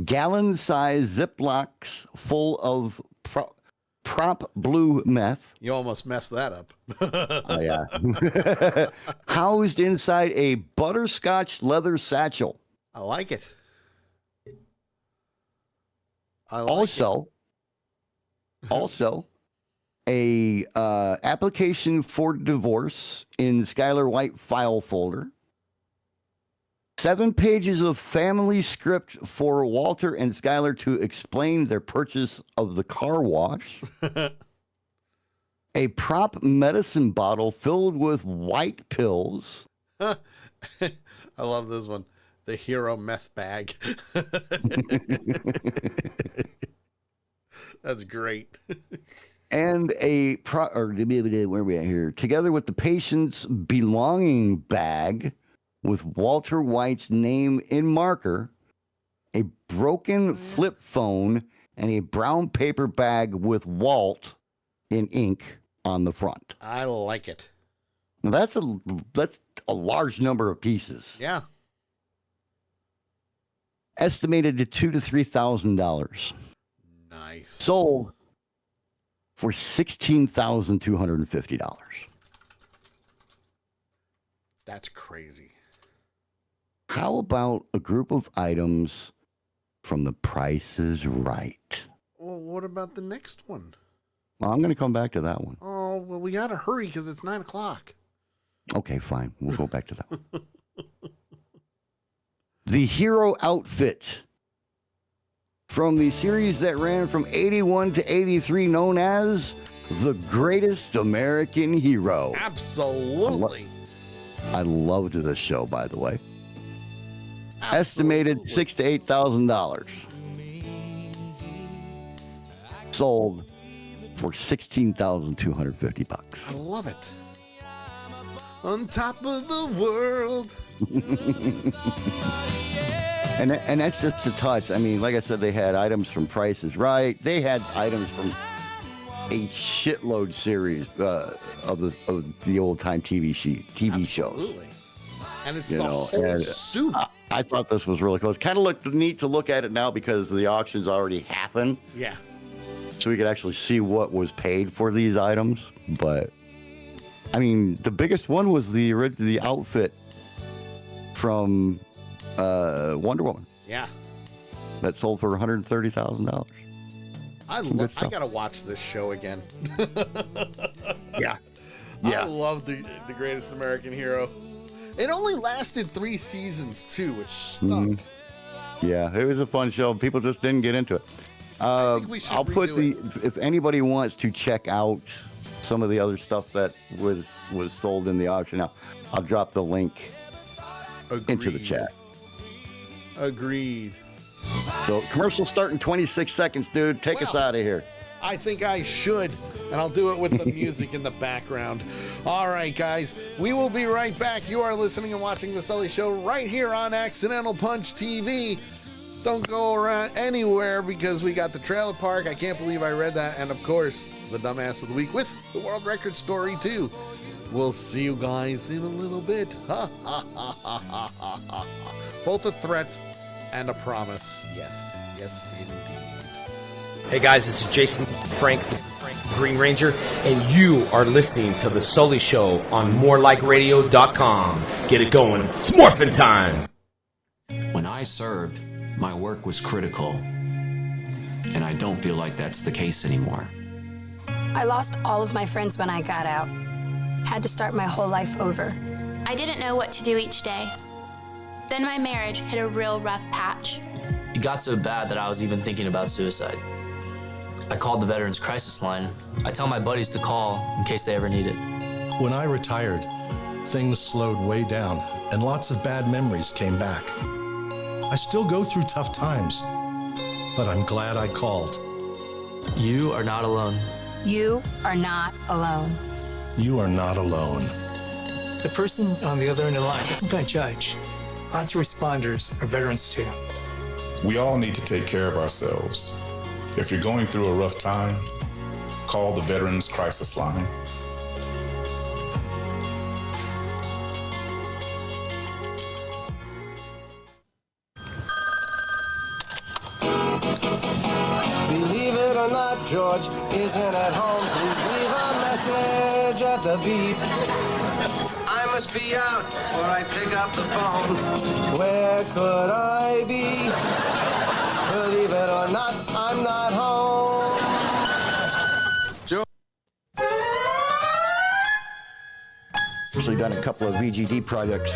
gallon-sized Ziplocs full of prop blue meth. You almost messed that up. Oh, yeah. Housed inside a butterscotch leather satchel. I like it. I like Also, a application for divorce in Skylar White file folder. 7 pages of family script for Walter and Skylar to explain their purchase of the car wash. A prop medicine bottle filled with white pills. I love this one. The hero meth bag. That's great. And where are we at here? Together with the patient's belonging bag with Walter White's name in marker, a broken flip phone, and a brown paper bag with Walt in ink on the front. I like it. Now that's a large number of pieces. Yeah. Estimated to $2,000 to $3,000. Nice. Sold for $16,250. That's crazy. How about a group of items from The Price is Right? Well, what about the next one? Well, I'm going to come back to that one. Oh, well, we got to hurry because it's 9 o'clock. Okay, fine. We'll go back to that one. the hero outfit from the series that ran from 81 to 83, known as The Greatest American Hero. Absolutely. I loved this show, by the way. Estimated $6,000 to $8,000. Sold for $16,250. I love it. On top of the world. And that's just a touch. I mean, like I said, they had items from Price is Right. They had items from a shitload series of the old time TV shows. Absolutely. And it's You the know, whole and suit. I thought this was really cool. It's kind of looked neat to look at it now because the auctions already happened, Yeah. so we could actually see what was paid for these items. But I mean, the biggest one was the outfit from Wonder Woman Yeah. that sold for $130,000. I gotta watch this show again. Yeah. I love the Greatest American Hero. It only lasted 3 seasons too, which stunk. Yeah, it was a fun show. People just didn't get into it. I think we should I'll put redo if anybody wants to check out some of the other stuff that was sold in the auction, I'll drop the link into the chat. Agreed. So commercial start in 26 seconds, dude. Take us out of here. I think I should, and I'll do it with the music in the background. All right, guys, we will be right back. You are listening and watching The Sully Show right here on Accidental Punch TV. Don't go around anywhere because we got the trailer park. I can't believe I read that. And, of course, the Dumbass of the Week with the World Record story, too. We'll see you guys in a little bit. Both a threat and a promise. Yes, yes, indeed. Hey guys, this is Jason Frank, the Green Ranger, and you are listening to The Sully Show on morelikeradio.com. Get it going. It's morphin' time. When I served, my work was critical, and I don't feel like that's the case anymore. I lost all of my friends when I got out. Had to start my whole life over. I didn't know what to do each day. Then my marriage hit a real rough patch. It got so bad that I was even thinking about suicide. I called the Veterans Crisis Line. I tell my buddies to call in case they ever need it. When I retired, things slowed way down and lots of bad memories came back. I still go through tough times, but I'm glad I called. You are not alone. You are not alone. You are not alone. The person on the other end of the line isn't going to judge. Lots of responders are veterans too. We all need to take care of ourselves. If you're going through a rough time, call the Veterans Crisis Line. Believe it or not, George isn't at home. Please leave a message at the beep. I must be out before I pick up the phone. Where could I be? Believe it or not, I'm not home. George. Actually done a couple of VGD projects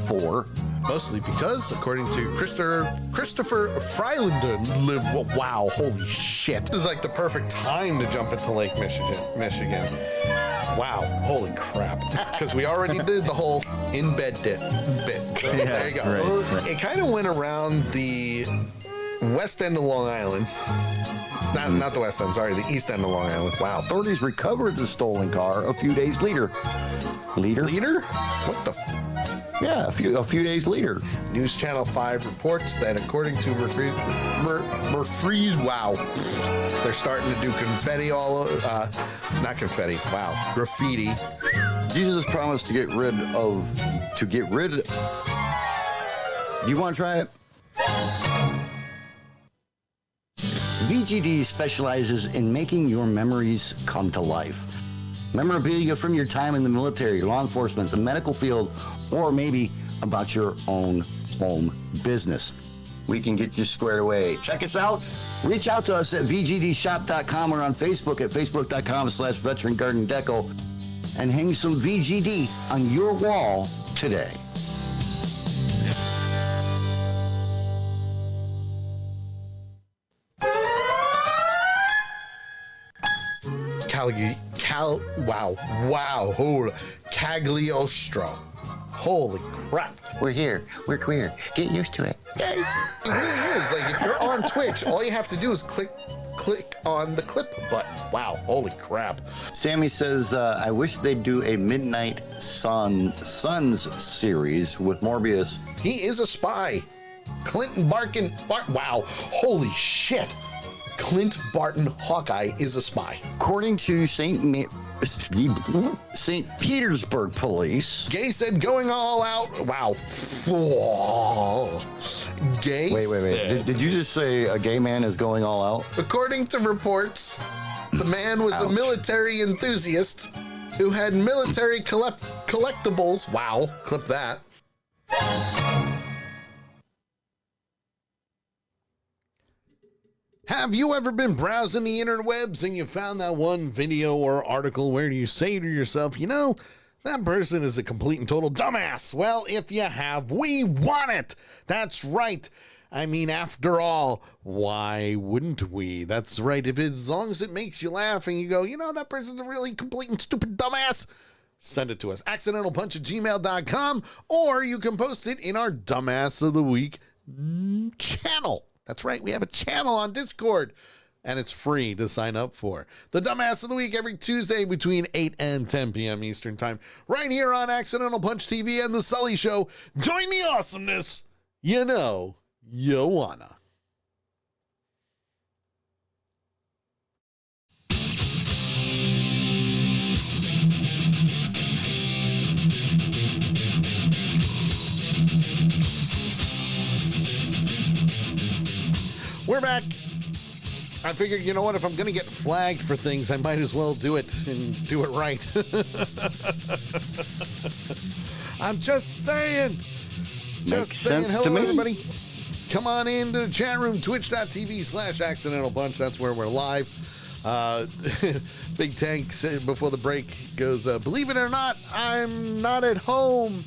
for. Mostly because, according to Christopher Freilander, wow, holy shit. This is like the perfect time to jump into Lake Michigan. Wow, holy crap. Because we already did the whole in-bed bit. So there you go. Right. It kind of went around the west end of Long Island. Not the west end, sorry, the east end of Long Island. Wow. Authorities recovered the stolen car a few days later. Leader? What the Yeah, a few days later. News Channel 5 reports that according to Murphy's, wow, they're starting to do confetti all over, not confetti, wow, graffiti. Jesus promised to get rid of, do you want to try it? VGD specializes in making your memories come to life. Memorabilia from your time in the military, law enforcement, the medical field, or maybe about your own home business. We can get you squared away. Check us out. Reach out to us at VGDshop.com or on Facebook at Facebook.com/VeteranGardenDeco and hang some VGD on your wall today. Cagliostro. Holy crap. We're here. We're queer. Get used to it. It really is. Like, if you're on Twitch, all you have to do is click on the clip button. Wow, holy crap. Sammy says, I wish they'd do a Midnight Suns series with Morbius. He is a spy. Clinton Barton. Wow, holy shit. Clint Barton Hawkeye is a spy. According to St. Petersburg police. Gay said going all out. Wow. Gay Wait. said, Did you just say a gay man is going all out? according to reports, the man was a military enthusiast who had military collectibles. Wow, clip that. Have you ever been browsing the interwebs and you found that one video or article where you say to yourself, you know, that person is a complete and total dumbass? Well, if you have, we want it. That's right. I mean, after all, why wouldn't we? That's right. As long as it makes you laugh and you go, you know, that person's a really complete and stupid dumbass, send it to us. accidentalpunch@gmail.com, or you can post it in our Dumbass of the Week channel. That's right. We have a channel on Discord, and it's free to sign up for. The Dumbass of the Week every Tuesday between 8 and 10 p.m. Eastern Time, right here on Accidental Punch TV and The Sully Show. Join the awesomeness. You know you wanna. We're back. I figured, you know what, if I'm going to get flagged for things, I might as well do it and do it right. I'm just saying. Makes sense Hello, to me. everybody. Come on into the chat room, twitch.tv/accidental punch. That's where we're live. Big Tank said before the break goes, believe it or not, I'm not at home.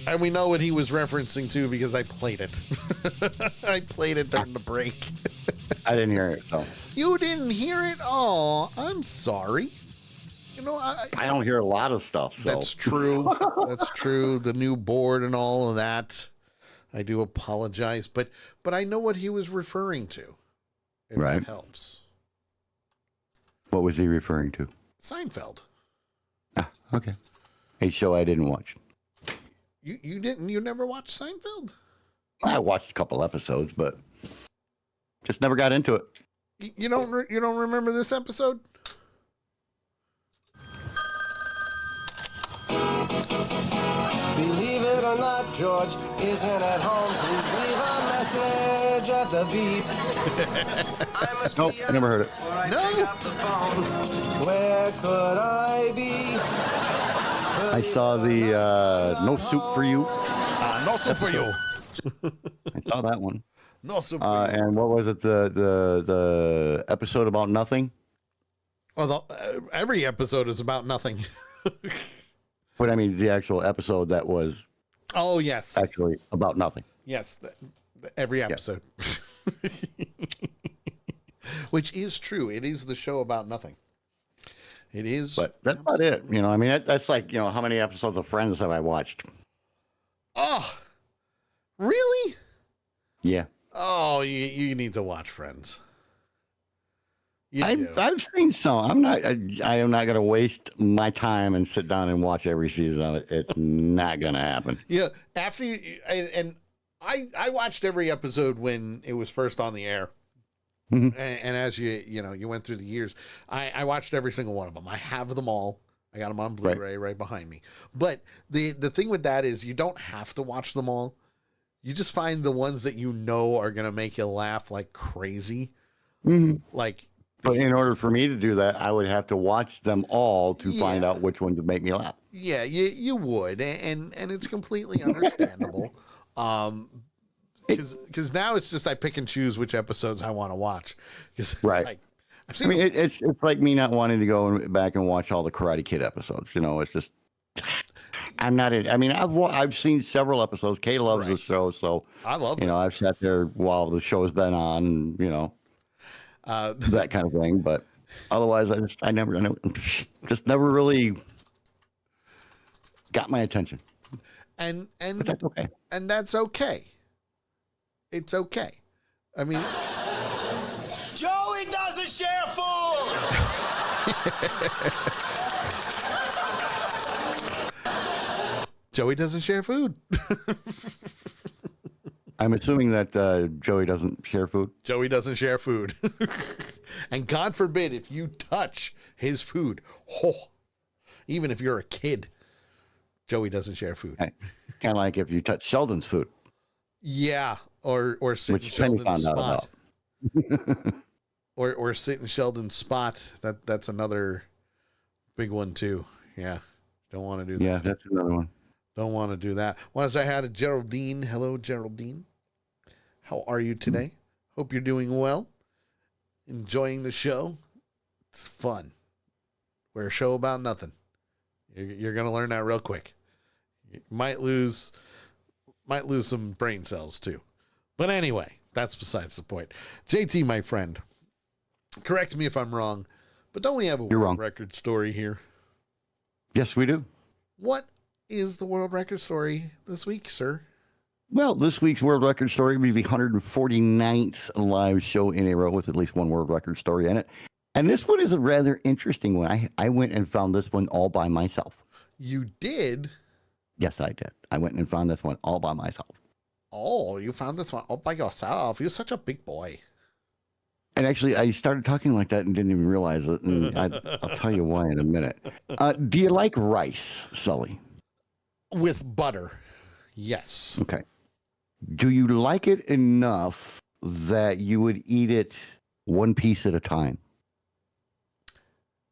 And we know what he was referencing to because I played it. I played it during the break. I didn't hear it, so. You didn't hear it? Oh, I'm sorry. You know, I don't hear a lot of stuff. So. That's true. That's true. The new board and all of that. I do apologize, but I know what he was referring to. If right. That helps. What was he referring to? Seinfeld. Ah, okay. A show I didn't watch. You didn't? You never watched Seinfeld? I watched a couple episodes, but just never got into it. You don't remember this episode? Believe it or not, George isn't at home. Please leave a message at the beep. Nope, I never heard it. Where could I be? I saw the No Soup for You. No Soup for You. I saw that one. No Soup for You. And what was it? The episode about nothing? Well, every episode is about nothing. But I mean, the actual episode that was. Oh, yes. Actually about nothing. Yes, every episode. Which is true. It is the show about nothing. It is. But that's about it. You know, I mean, that's like, you know, how many episodes of Friends have I watched? Oh, really? Yeah. Oh, you need to watch Friends. I've seen some. I am not going to waste my time and sit down and watch every season of it. It's not going to happen. Yeah. After you, and I watched every episode when it was first on the air. Mm-hmm. And as you went through the years, I watched every single one of them. I have them all. I got them on Blu-ray right behind me. But the thing with that is you don't have to watch them all. You just find the ones that you know are going to make you laugh like crazy. Mm-hmm. But in order for me to do that, I would have to watch them all to find out which ones would make me laugh. Yeah, you would. And it's completely understandable. Because now it's just I pick and choose which episodes I want to watch. Right. It's like me not wanting to go back and watch all the Karate Kid episodes. You know, it's just I'm not in. I mean, I've seen several episodes. Kay loves the show, so I love. You know, I've sat there while the show's been on. You know, that kind of thing. But Otherwise, I never really got my attention. And But that's okay. And that's okay. It's okay. I mean, Joey doesn't share food. Joey doesn't share food. I'm assuming that Joey doesn't share food. Joey doesn't share food. And God forbid if you touch his food, even if you're a kid, Joey doesn't share food. Kind of like if you touch Sheldon's food. Yeah, or sit in Which Penny Sheldon's found out spot. about. or sit in Sheldon's spot. That's another big one too. Yeah, don't want to do that. Yeah, that's another one. Don't want to do that. Once I had a Geraldine. Hello, Geraldine. How are you today? Hope you're doing well. Enjoying the show. It's fun. We're a show about nothing. You're going to learn that real quick. You might lose some brain cells too. But anyway, that's besides the point. JT, my friend, correct me if I'm wrong, but don't we have a world record story here? Yes, we do. What is the world record story this week, sir? Well, this week's world record story will be the 149th live show in a row with at least one world record story in it. And this one is a rather interesting one. I went and found this one all by myself. You did? Yes, I did. I went and found this one all by myself. Oh, you found this one all by yourself. You're such a big boy. And actually, I started talking like that and didn't even realize it. And I'll tell you why in a minute. Do you like rice, Sully? With butter, yes. Okay. Do you like it enough that you would eat it one piece at a time?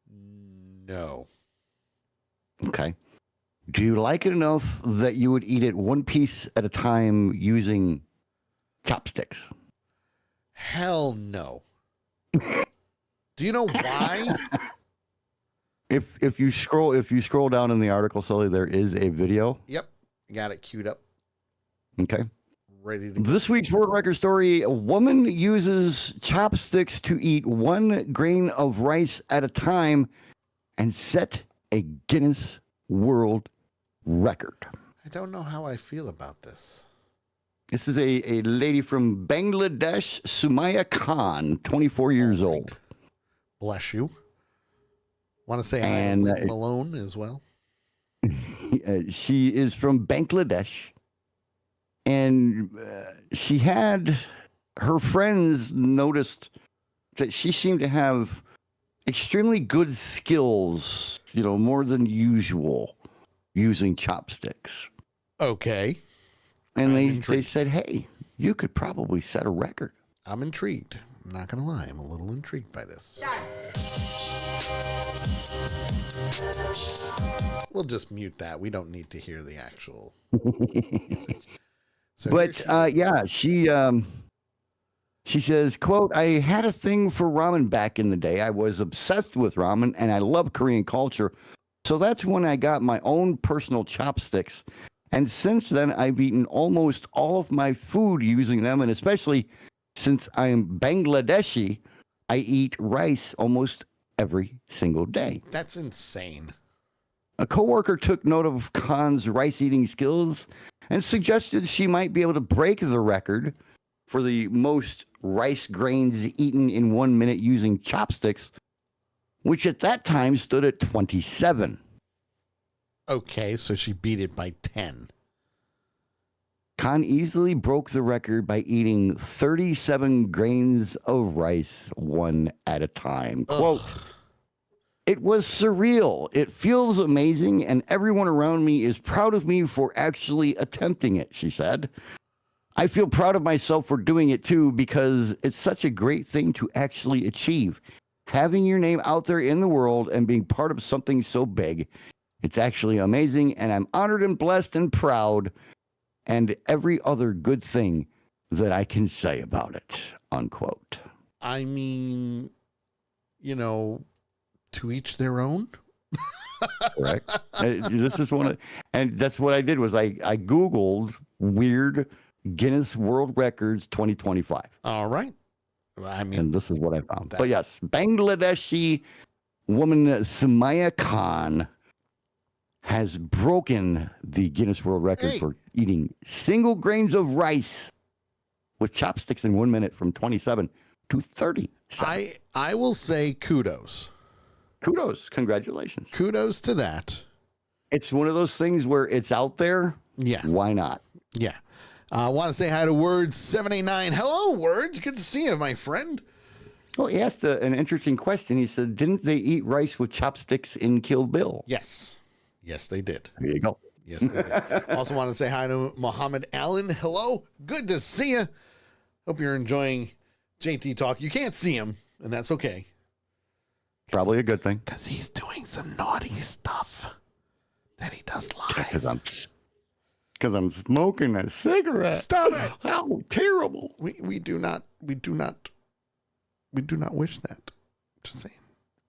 No. Okay. Do you like it enough that you would eat it one piece at a time using chopsticks? Hell no. Do you know why? If you scroll down in the article, Sully, there is a video. Yep. Got it queued up. Okay. Ready to go. This week's world record story: a woman uses chopsticks to eat 1 grain of rice at a time and set a Guinness World Record. I don't know how I feel about this. This is a lady from Bangladesh, Sumaya Khan, 24 years old. Bless you. Want to say hi to Lynn Malone as well? She is from Bangladesh. And she had her friends noticed that she seemed to have extremely good skills, more than usual, using chopsticks. Okay. And they said, hey, you could probably set a record. I'm intrigued. I'm not going to lie. I'm a little intrigued by this. We'll just mute that. We don't need to hear the actual music. So but she says, quote, I had a thing for ramen back in the day. I was obsessed with ramen and I love Korean culture. So that's when I got my own personal chopsticks. And since then, I've eaten almost all of my food using them. And especially since I'm Bangladeshi, I eat rice almost every single day. That's insane. A coworker took note of Khan's rice eating skills and suggested she might be able to break the record for the most rice grains eaten in 1 minute using chopsticks, which at that time stood at 27. Okay, so she beat it by 10. Khan easily broke the record by eating 37 grains of rice one at a time. Quote, it was surreal. It feels amazing, and everyone around me is proud of me for actually attempting it, she said. I feel proud of myself for doing it too, because it's such a great thing to actually achieve. Having your name out there in the world and being part of something so big, it's actually amazing, and I'm honored and blessed and proud, and every other good thing that I can say about it, unquote. I mean, to each their own. Correct. This is one of, and that's what I did was I Googled weird Guinness World Records 2025. All right. I mean, and this is what I found. But yes, Bangladeshi woman Sumaya Khan has broken the Guinness World Record for eating single grains of rice with chopsticks in 1 minute from 27 to 30. I will say kudos. Kudos. Congratulations. Kudos to that. It's one of those things where it's out there. Yeah. Why not? Yeah. I want to say hi to Words 789. Hello, Words. Good to see you, my friend. Well, he asked an interesting question. He said, didn't they eat rice with chopsticks in Kill Bill? Yes. Yes, they did. There you go. Yes, they did. Also want to say hi to Muhammad Allen. Hello. Good to see you. Hope you're enjoying JT Talk. You can't see him, and that's okay. Probably a good thing. Because he's doing some naughty stuff that he does live. Because I'm smoking a cigarette. Stop it! How terrible! We do not wish that. Just saying.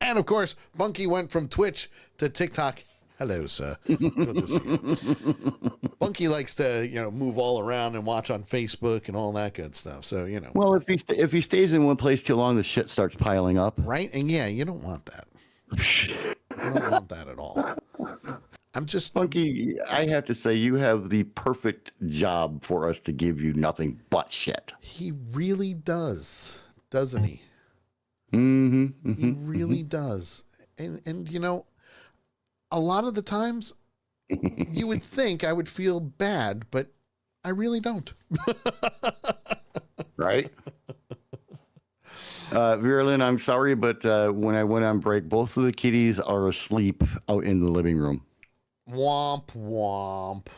And of course, Bunky went from Twitch to TikTok. Hello, sir. Good to see you. Bunky likes to, move all around and watch on Facebook and all that good stuff. So, Well, if he stays in one place too long, the shit starts piling up. Right? And yeah, you don't want that. You don't want that at all. I'm just Bunky. I have to say, you have the perfect job for us to give you nothing but shit. He really does, doesn't he? Mm-hmm. He really does. And a lot of the times you would think I would feel bad, but I really don't. Right? Virulin, I'm sorry, but when I went on break, both of the kitties are asleep out in the living room. Womp womp.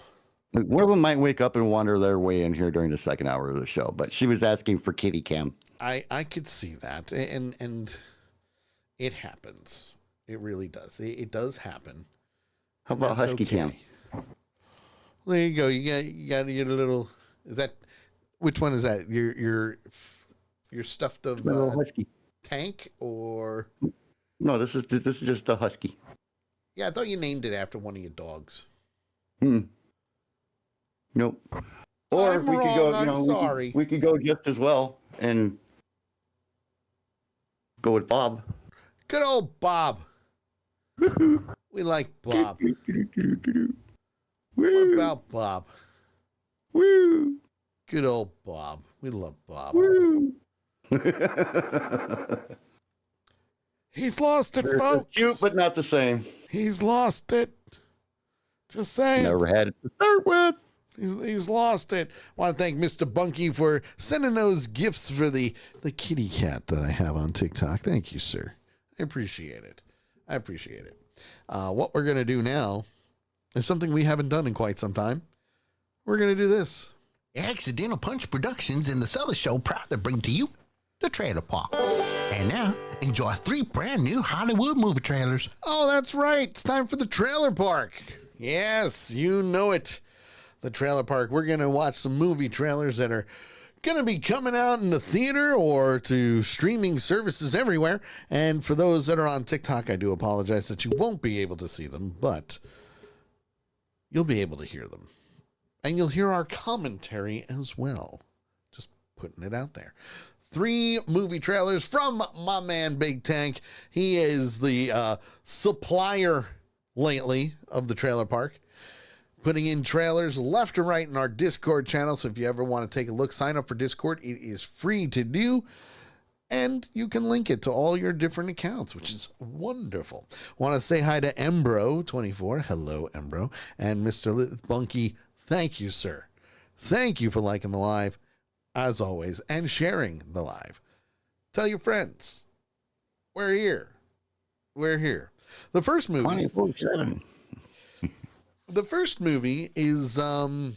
One of them might wake up and wander their way in here during the second hour of the show, but she was asking for kitty cam. I could see that, and it happens. It really does. It does happen. How about That's husky cam? There you go. You got to get a little. Is that which one is that? Your stuffed of little husky tank or? No, this is just a husky. Yeah, I thought you named it after one of your dogs. Nope. Or I'm we could wrong, go. I'm sorry. We could go just as well and go with Bob. Good old Bob. We like Bob. What about Bob? Woo! Good old Bob. We love Bob. Woo! He's lost it, folks. Cute, but not the same. He's lost it. Just saying. Never had it to start with. He's lost it. Want to thank Mr. Bunky for sending those gifts for the kitty cat that I have on TikTok. Thank you, sir. I appreciate it. What we're going to do now is something we haven't done in quite some time. We're going to do this. Accidental Punch Productions and the Sully Show proud to bring to you the trailer park. And now, enjoy 3 brand new Hollywood movie trailers. Oh, that's right. It's time for the trailer park. Yes, you know it. The trailer park. We're going to watch some movie trailers that are going to be coming out in the theater or to streaming services everywhere. And for those that are on TikTok, I do apologize that you won't be able to see them, but you'll be able to hear them. And you'll hear our commentary as well. Just putting it out there. 3 movie trailers from my man Big Tank. He is the supplier lately of the trailer park, putting in trailers left and right in our Discord channel. So if you ever want to take a look, sign up for Discord. It is free to do, and you can link it to all your different accounts, which is wonderful. Want to say hi to Embro24. Hello, Embro. And Mr. Bunky, thank you, sir. Thank you for liking the live, as always, and sharing the live. Tell your friends. We're here. We're here. The first movie. 24/7. The first movie is an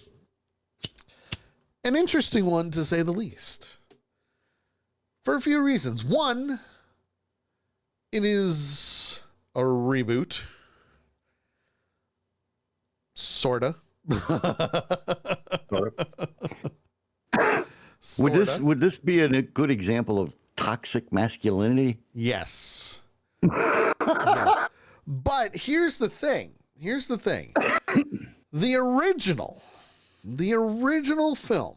interesting one, to say the least, for a few reasons. One, it is a reboot. Sorta. Would this be a good example of toxic masculinity? Yes. Yes. But here's the thing. The original film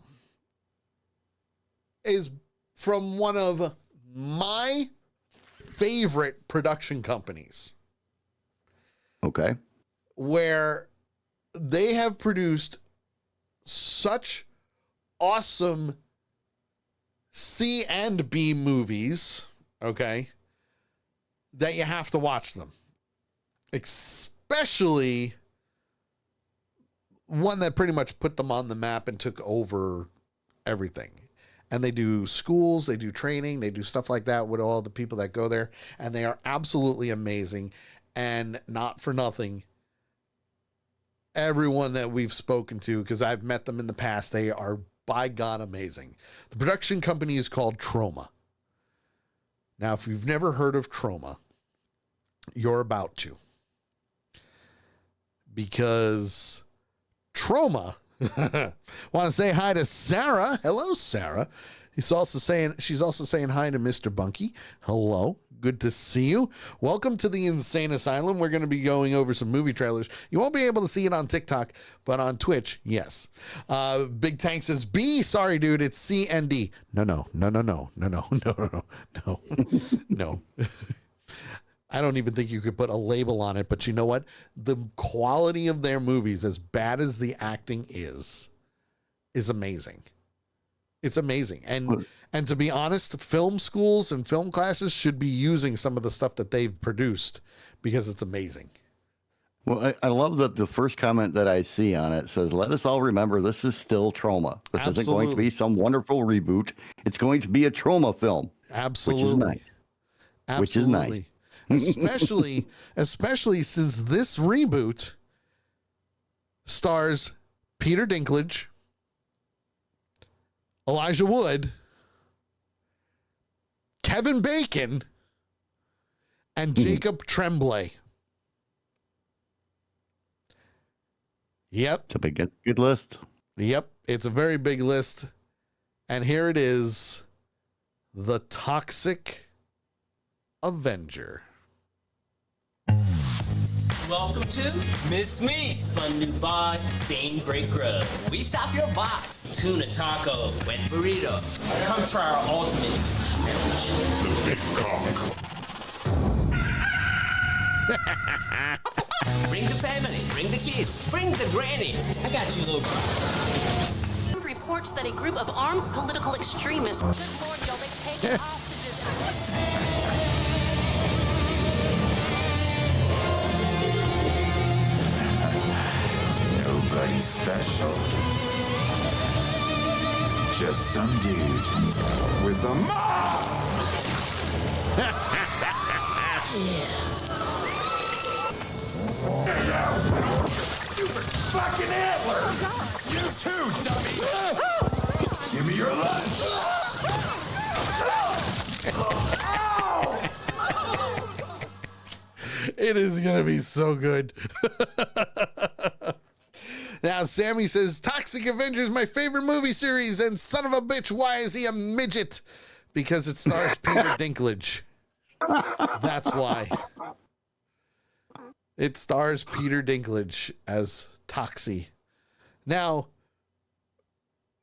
is from one of my favorite production companies. Okay. Where they have produced such awesome C and B movies, okay, that you have to watch them. Especially one that pretty much put them on the map and took over everything. And they do schools, they do training, they do stuff like that with all the people that go there. And they are absolutely amazing. And not for nothing, everyone that we've spoken to, because I've met them in the past, they are by God amazing. The production company is called Troma. Now, if you've never heard of Troma, you're about to. Because Troma, want to say hi to Sarah. Hello, Sarah. She's also saying hi to Mr. Bunky. Hello. Good to see you. Welcome to the Insane Asylum. We're going to be going over some movie trailers. You won't be able to see it on TikTok, but on Twitch, yes. Big Tank says B. Sorry, dude. It's C and D. No. I don't even think you could put a label on it, but you know what? The quality of their movies, as bad as the acting is amazing. It's amazing. And to be honest, film schools and film classes should be using some of the stuff that they've produced because it's amazing. Well, I love that the first comment that I see on it says, let us all remember this is still Troma. This isn't going to be some wonderful reboot. It's going to be a Troma film. Absolutely. Which is nice. Especially since this reboot stars Peter Dinklage, Elijah Wood, Kevin Bacon, and Jacob Tremblay. Yep. It's a good list. Yep. It's a very big list. And here it is. The Toxic Avenger. Welcome to Miss Me, fun new bar, same great grub. We stop your box, tuna taco, wet burrito. Come try our ultimate the big cock. Bring the family, bring the kids, bring the granny. I got you, little bro. Reports that a group of armed political extremists, good lord, y'all, they take hostages. Nobody special. Just some dude with a Stupid fucking antler! You too, dummy! Give me your lunch! It is going to be so good. Now, Sammy says, Toxic Avenger is my favorite movie series, and son of a bitch, why is he a midget? Because it stars Peter Dinklage. That's why. It stars Peter Dinklage as Toxie. Now,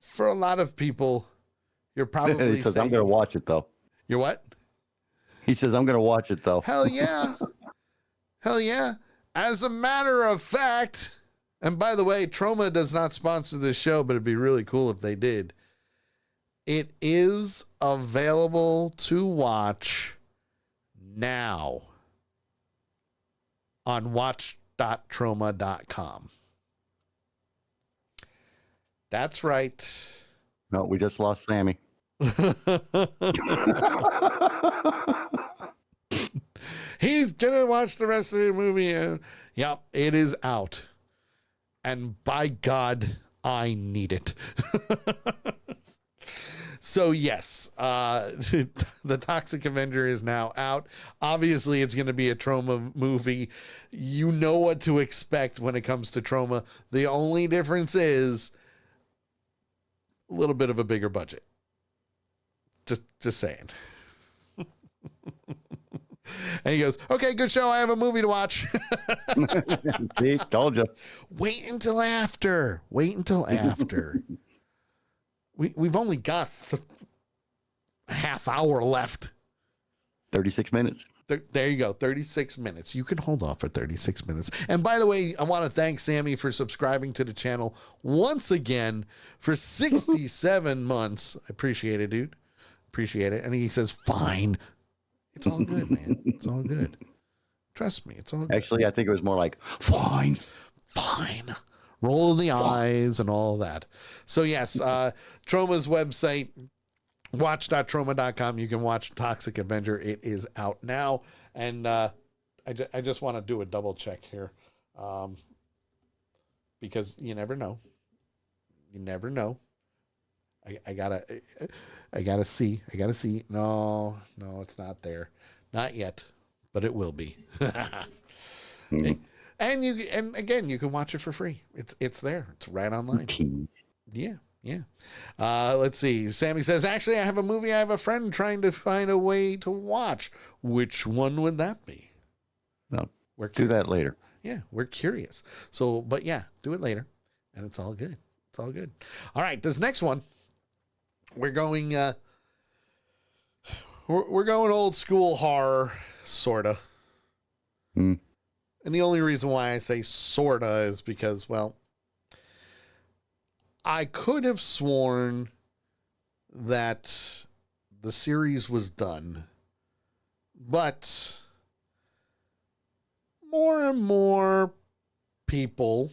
for a lot of people, you're probably He says, saying, I'm going to watch it, though. You're what? He says, I'm going to watch it, though. Hell yeah. Hell yeah. As a matter of fact, and by the way, Troma does not sponsor this show, but it'd be really cool if they did. It is available to watch now on watch.troma.com. That's right. No, we just lost Sammy. He's gonna watch the rest of the movie. Yep, it is out. And by God, I need it. So yes, the Toxic Avenger is now out. Obviously, it's going to be a Troma movie. You know what to expect when it comes to Troma. The only difference is a little bit of a bigger budget. Just saying. And he goes, okay, good show. I have a movie to watch. See, told you. Wait until after. We've only got half hour left. 36 minutes. There you go. 36 minutes. You can hold off for 36 minutes. And by the way, I want to thank Sammy for subscribing to the channel once again for 67 months. I appreciate it, dude. Appreciate it. And he says, fine. It's all good, man. It's all good. Trust me. It's all good. Actually, I think it was more like, fine. Fine. Roll the eyes and all that. So, yes, Troma's website, watch.troma.com. You can watch Toxic Avenger. It is out now. And I just want to do a double check here because you never know. You never know. I gotta see. No, it's not there. Not yet, but it will be. And again, you can watch it for free. It's there. It's right online. Yeah. Let's see. Sammy says, actually, I have a movie. I have a friend trying to find a way to watch. Which one would that be? No, do that later. Yeah, we're curious. So, but yeah, do it later, and it's all good. It's all good. All right, this next one, we're going. We're going old school horror, sorta. And the only reason why I say sorta is because, well, I could have sworn that the series was done, but more and more people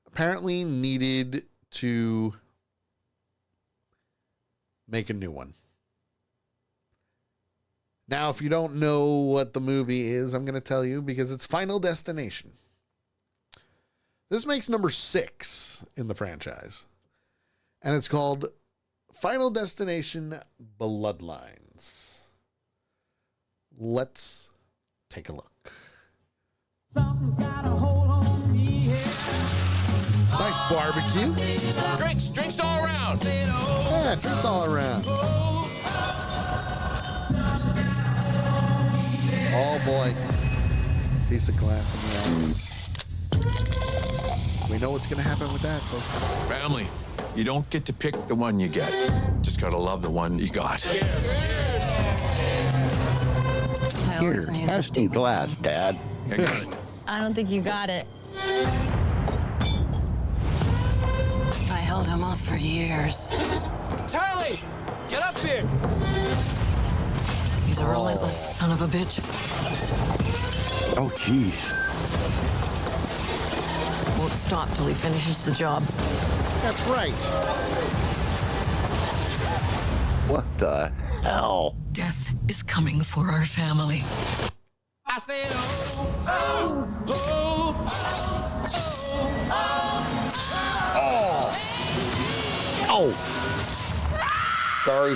apparently needed to make a new one. Now, if you don't know what the movie is, I'm going to tell you because it's Final Destination. This makes number 6 in the franchise. And it's called Final Destination Bloodlines. Let's take a look. Nice barbecue. Drinks all around. Yeah, drinks all around. Oh boy. Piece of glass in the ice. We know what's going to happen with that, folks. Family, you don't get to pick the one you get. Just got to love the one you got. Here, have some glass, Dad. I don't think you got it. I held him off for years. Charlie, get up here. He's a relentless son of a bitch. Oh, jeez. Won't stop till he finishes the job. That's right. What the hell? Death is coming for our family. I said, oh. Sorry.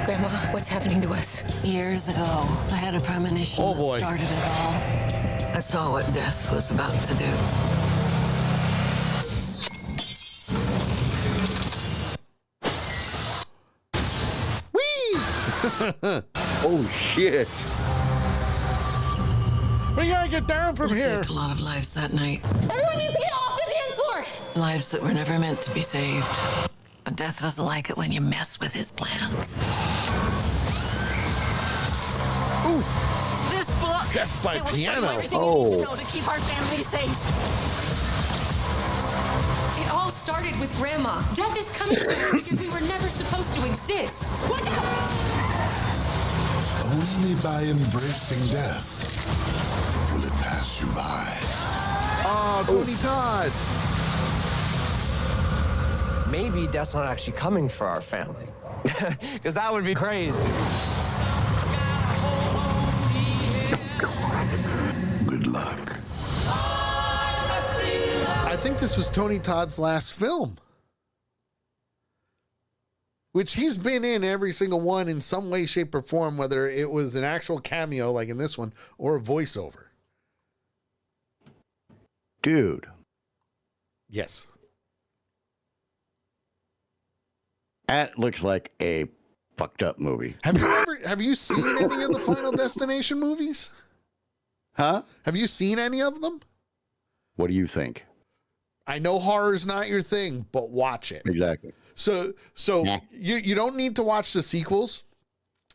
Grandma, what's happening to us? Years ago, I had a premonition that started it all. I saw what death was about to do. Oh, shit. We gotta get down from I here. saved a lot of lives that night. Everyone needs to get off the dance floor! Lives that were never meant to be saved. But death doesn't like it when you mess with his plans. Oof. This book! Death by it will show you piano. everything you need to know to keep our family safe. It all started with Grandma. Death is coming for us because we were never supposed to exist. What? Only by embracing death will it pass you by. Oh, Tony Todd. Maybe death's not actually coming for our family. Because that would be crazy. Good luck. I think this was Tony Todd's last film, which he's been in every single one in some way, shape, or form, whether it was an actual cameo like in this one or a voiceover. Dude. Yes. That looks like a fucked up movie. Have you seen any of the Final Destination movies? Huh? Have you seen any of them? What do you think? I know horror's not your thing, but watch it. Exactly. So you don't need to watch the sequels.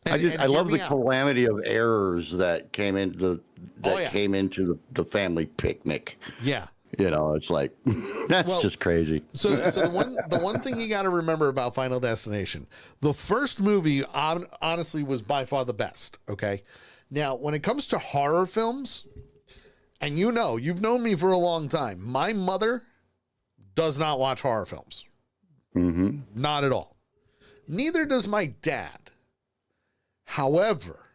I love the calamity of errors that came into the family picnic. Yeah. It's like that's just crazy. So the one thing you got to remember about Final Destination, the first movie honestly was by far the best. Okay, now when it comes to horror films, and you've known me for a long time, my mother does not watch horror films. Mm-hmm. Not at all. Neither does my dad. However,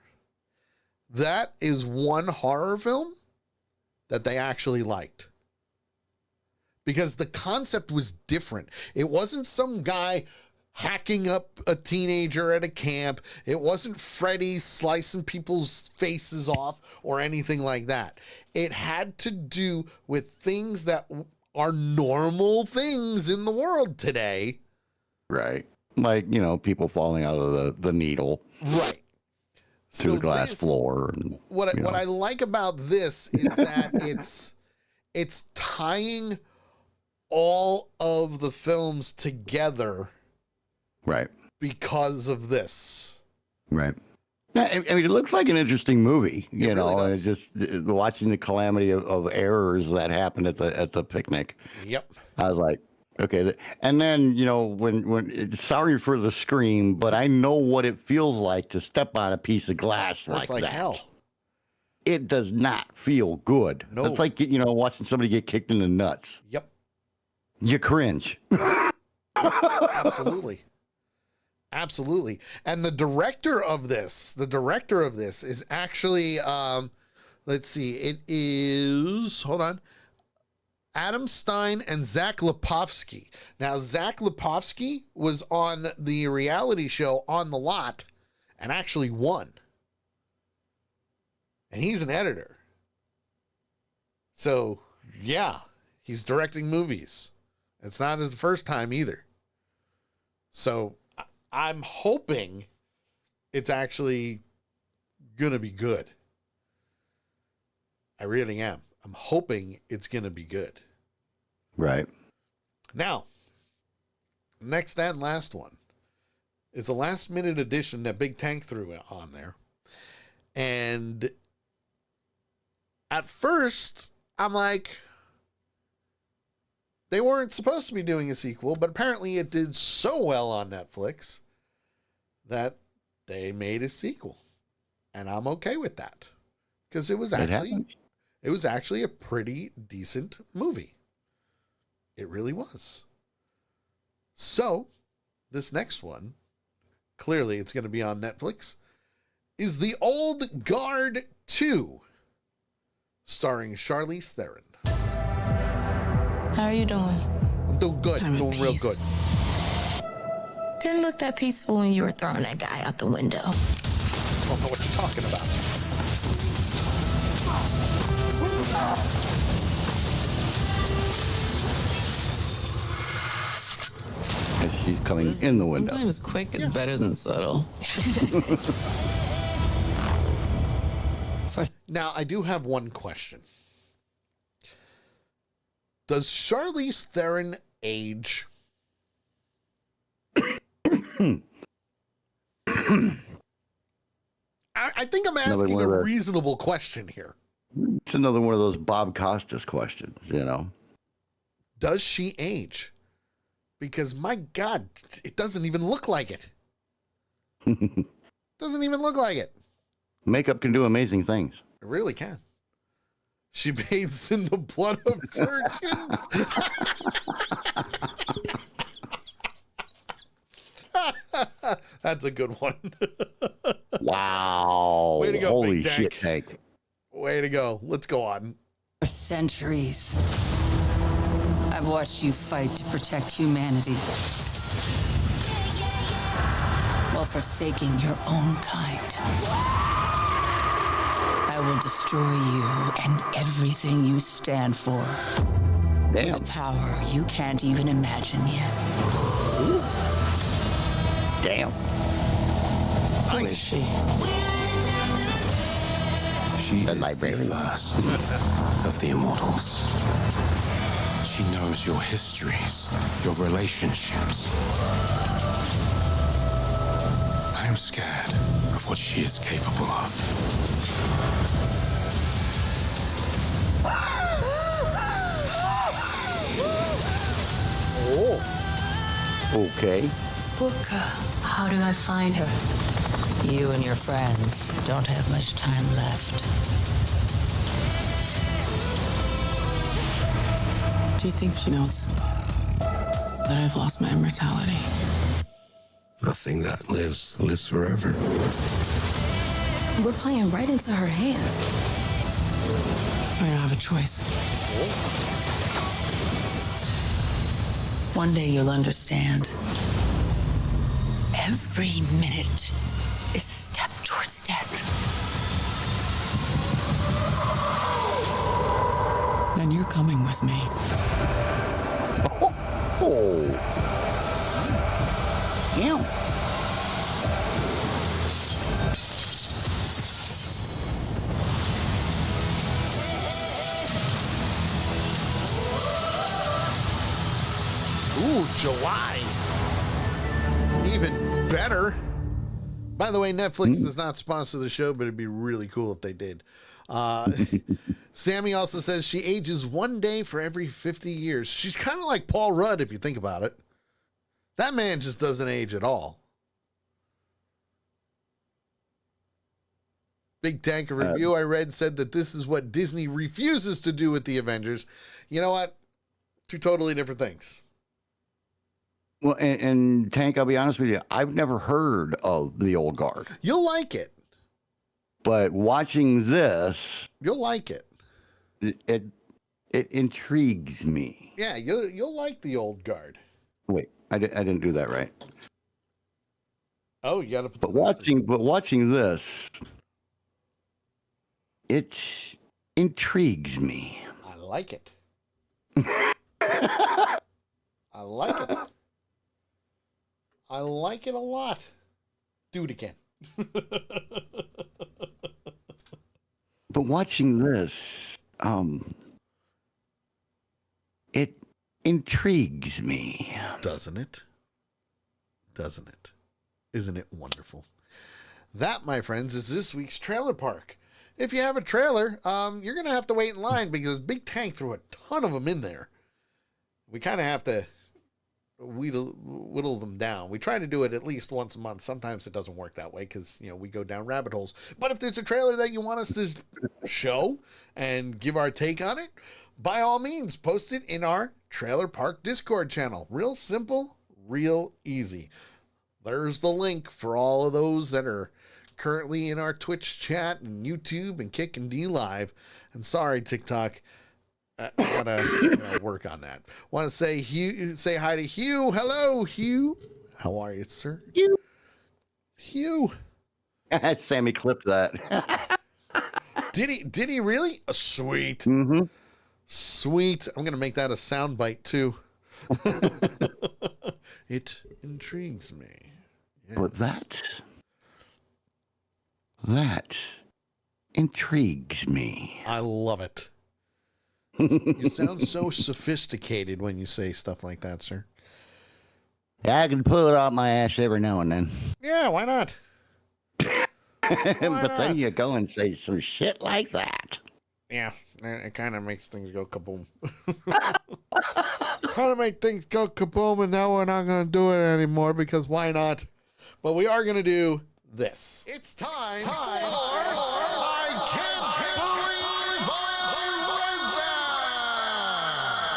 that is one horror film that they actually liked. Because the concept was different. It wasn't some guy hacking up a teenager at a camp. It wasn't Freddy slicing people's faces off or anything like that. It had to do with things that are normal things in the world today. Right. Like, people falling out of the needle. Right. To the glass floor. And, what I like about this is that it's tying all of the films together, right? Because of this, right? I mean, it looks like an interesting movie, and it's just watching the calamity of errors that happened at the picnic. Yep. I was like, okay, and then when sorry for the scream, but I know what it feels like to step on a piece of glass like that. Hell. It does not feel good. No. It's like watching somebody get kicked in the nuts. Yep. You cringe. Absolutely. And the director of this is actually, let's see, it is, hold on, Adam Stein and Zach Lipovsky. Now, Zach Lipovsky was on the reality show On the Lot and actually won. And he's an editor. So, yeah, he's directing movies. It's not his first time either. So I'm hoping it's actually going to be good. I really am. I'm hoping it's going to be good. Right. Now, next and last one is a last minute addition that Big Tank threw on there. And at first, I'm like, they weren't supposed to be doing a sequel, but apparently it did so well on Netflix that they made a sequel. And I'm okay with that. Because it was actually a pretty decent movie. It really was. So, this next one, clearly it's going to be on Netflix, is The Old Guard 2, starring Charlize Theron. How are you doing? I'm doing good. I'm doing real good. Didn't look that peaceful when you were throwing that guy out the window. Don't know what you're talking about. She's coming in the window. Sometimes quick is better than subtle. Now, I do have one question. Does Charlize Theron age? I think I'm asking a reasonable question here. It's another one of those Bob Costas questions, Does she age? Because, my God, it doesn't even look like it. Doesn't even look like it. Makeup can do amazing things. It really can. She bathes in the blood of virgins. That's a good one. Wow. Way to go, Holy Big Tank. shit, Tank. Way to go. Let's go on. For centuries, I've watched you fight to protect humanity while forsaking your own kind. I will destroy you and everything you stand for. Damn. With a power you can't even imagine yet. Damn. Who is she? She is the first of the immortals. She knows your histories, your relationships. I am scared of what she is capable of. Oh. Okay. Booker, how do I find her? You and your friends don't have much time left. Do you think she knows that I've lost my immortality? Nothing that lives forever. We're playing right into her hands. I don't have a choice. One day you'll understand. Every minute is a step towards death. Then you're coming with me. Oh. Yeah. Ooh, July. Even better. By the way, Netflix does not sponsor the show, but it'd be really cool if they did. Sammy also says she ages one day for every 50 years. She's kind of like Paul Rudd, if you think about it. That man just doesn't age at all. Big Tank, a review I read said that this is what Disney refuses to do with the Avengers. You know what? Two totally different things. Well, and Tank, I'll be honest with you, I've never heard of the Old Guard. You'll like it. But watching this, you'll like it. It intrigues me. Yeah, you'll like the Old Guard. Wait, I didn't do that right. Oh, you gotta put but watching this, it intrigues me. I like it. I like it. I like it a lot. Do it again. But watching this, it intrigues me. Doesn't it? Doesn't it? Isn't it wonderful? That, my friends, is this week's Trailer Park. If you have a trailer, you're going to have to wait in line because Big Tank threw a ton of them in there. We kind of have to whittle them down. We try to do it at least once a month. Sometimes it doesn't work that way because, we go down rabbit holes. But if there's a trailer that you want us to show and give our take on it, by all means, post it in our Trailer Park Discord channel. Real simple, real easy. There's the link for all of those that are currently in our Twitch chat and YouTube and Kick and D Live. And sorry, TikTok, I gotta work on that. Want to say hi to Hugh. Hello, Hugh. How are you, sir? Hugh. Sammy clipped that. Did he really? Sweet. Mm-hmm. Sweet. I'm gonna make that a soundbite too. It intrigues me. Yeah. But that intrigues me. I love it. You sound so sophisticated when you say stuff like that, sir. Yeah, I can pull it out my ass every now and then. Yeah, why not? Then you go and say some shit like that. Yeah, it kind of makes things go kaboom. Kind of make things go kaboom, and now we're not going to do it anymore because why not? But we are going to do this. It's time for I Can't Believe I Read That!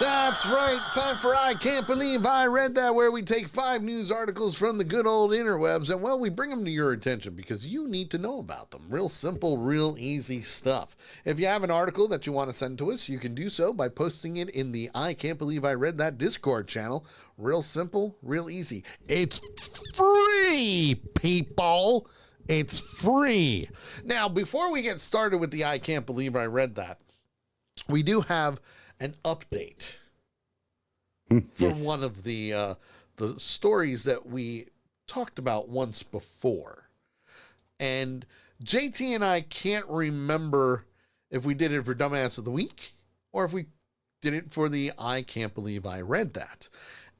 That's right, time for I Can't Believe I Read That, where we take 5 news articles from the good old interwebs and, well, we bring them to your attention because you need to know about them. Real simple, real easy stuff. If you have an article that you want to send to us, you can do so by posting it in the I Can't Believe I Read That Discord channel. Real simple, real easy. It's free, people. It's free. Now, before we get started with the I Can't Believe I Read That, we do have an update for one of the stories that we talked about once before. And JT and I can't remember if we did it for Dumbass of the Week or if we did it for the I can't believe I read that.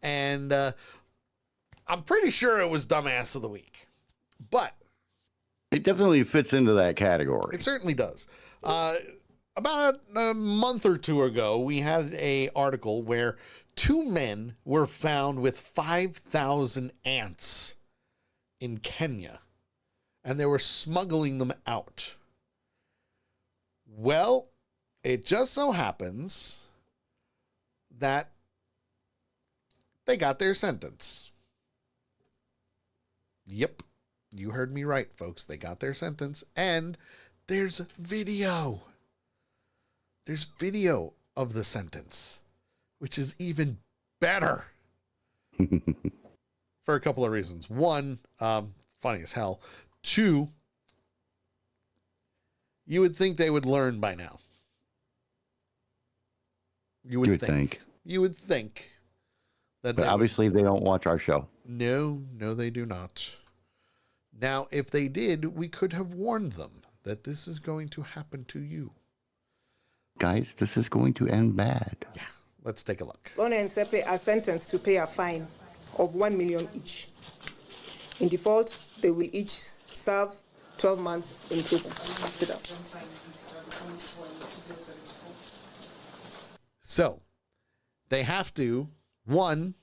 And I'm pretty sure it was Dumbass of the Week. But it definitely fits into that category. It certainly does. About a month or two ago, we had an article where 2 men were found with 5,000 ants in Kenya, and they were smuggling them out. Well, it just so happens that they got their sentence. Yep, you heard me right, folks. They got their sentence, and there's video. There's video of the sentence, which is even better for a couple of reasons. One, funny as hell. 2, you would think they would learn by now. You would think. You would think that. But obviously, they don't watch our show. No, they do not. Now, if they did, we could have warned them that this is going to happen to you. Guys, this is going to end bad. Yeah, let's take a look. Lorna and Sepe are sentenced to pay a fine of 1 million each. In default, they will each serve 12 months in prison. Sit down. So, they have to, 1,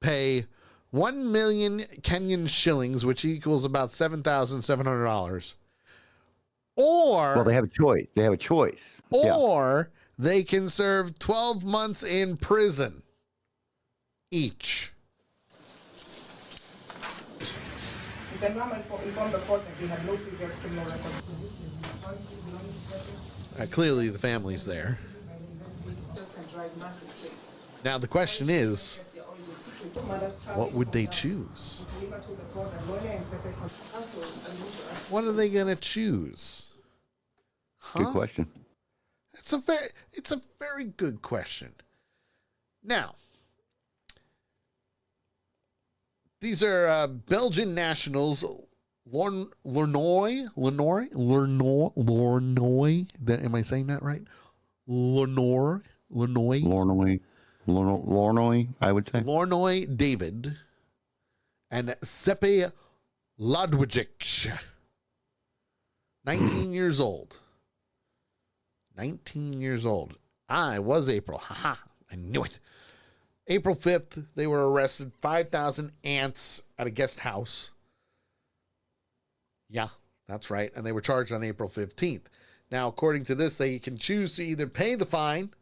pay 1 million Kenyan shillings, which equals about $7,700. Or... Well, they have a choice. They have a choice. Or they can serve 12 months in prison each. Mr. Imam informed the court that he had no previous criminal records. Clearly, the family's there. Now, the question is, what would they choose? What are they going to choose? Good question. It's a very good question. Now, these are Belgian nationals, Lornoy. Am I saying that right? Lornoy, I would say. Lornoy David and Sepe Ladwijic, 19 years old. 19 years old. I was April. Haha, I knew it. April 5th, they were arrested. 5,000 ants at a guest house. Yeah, that's right. And they were charged on April 15th. Now, according to this, they can choose to either pay the fine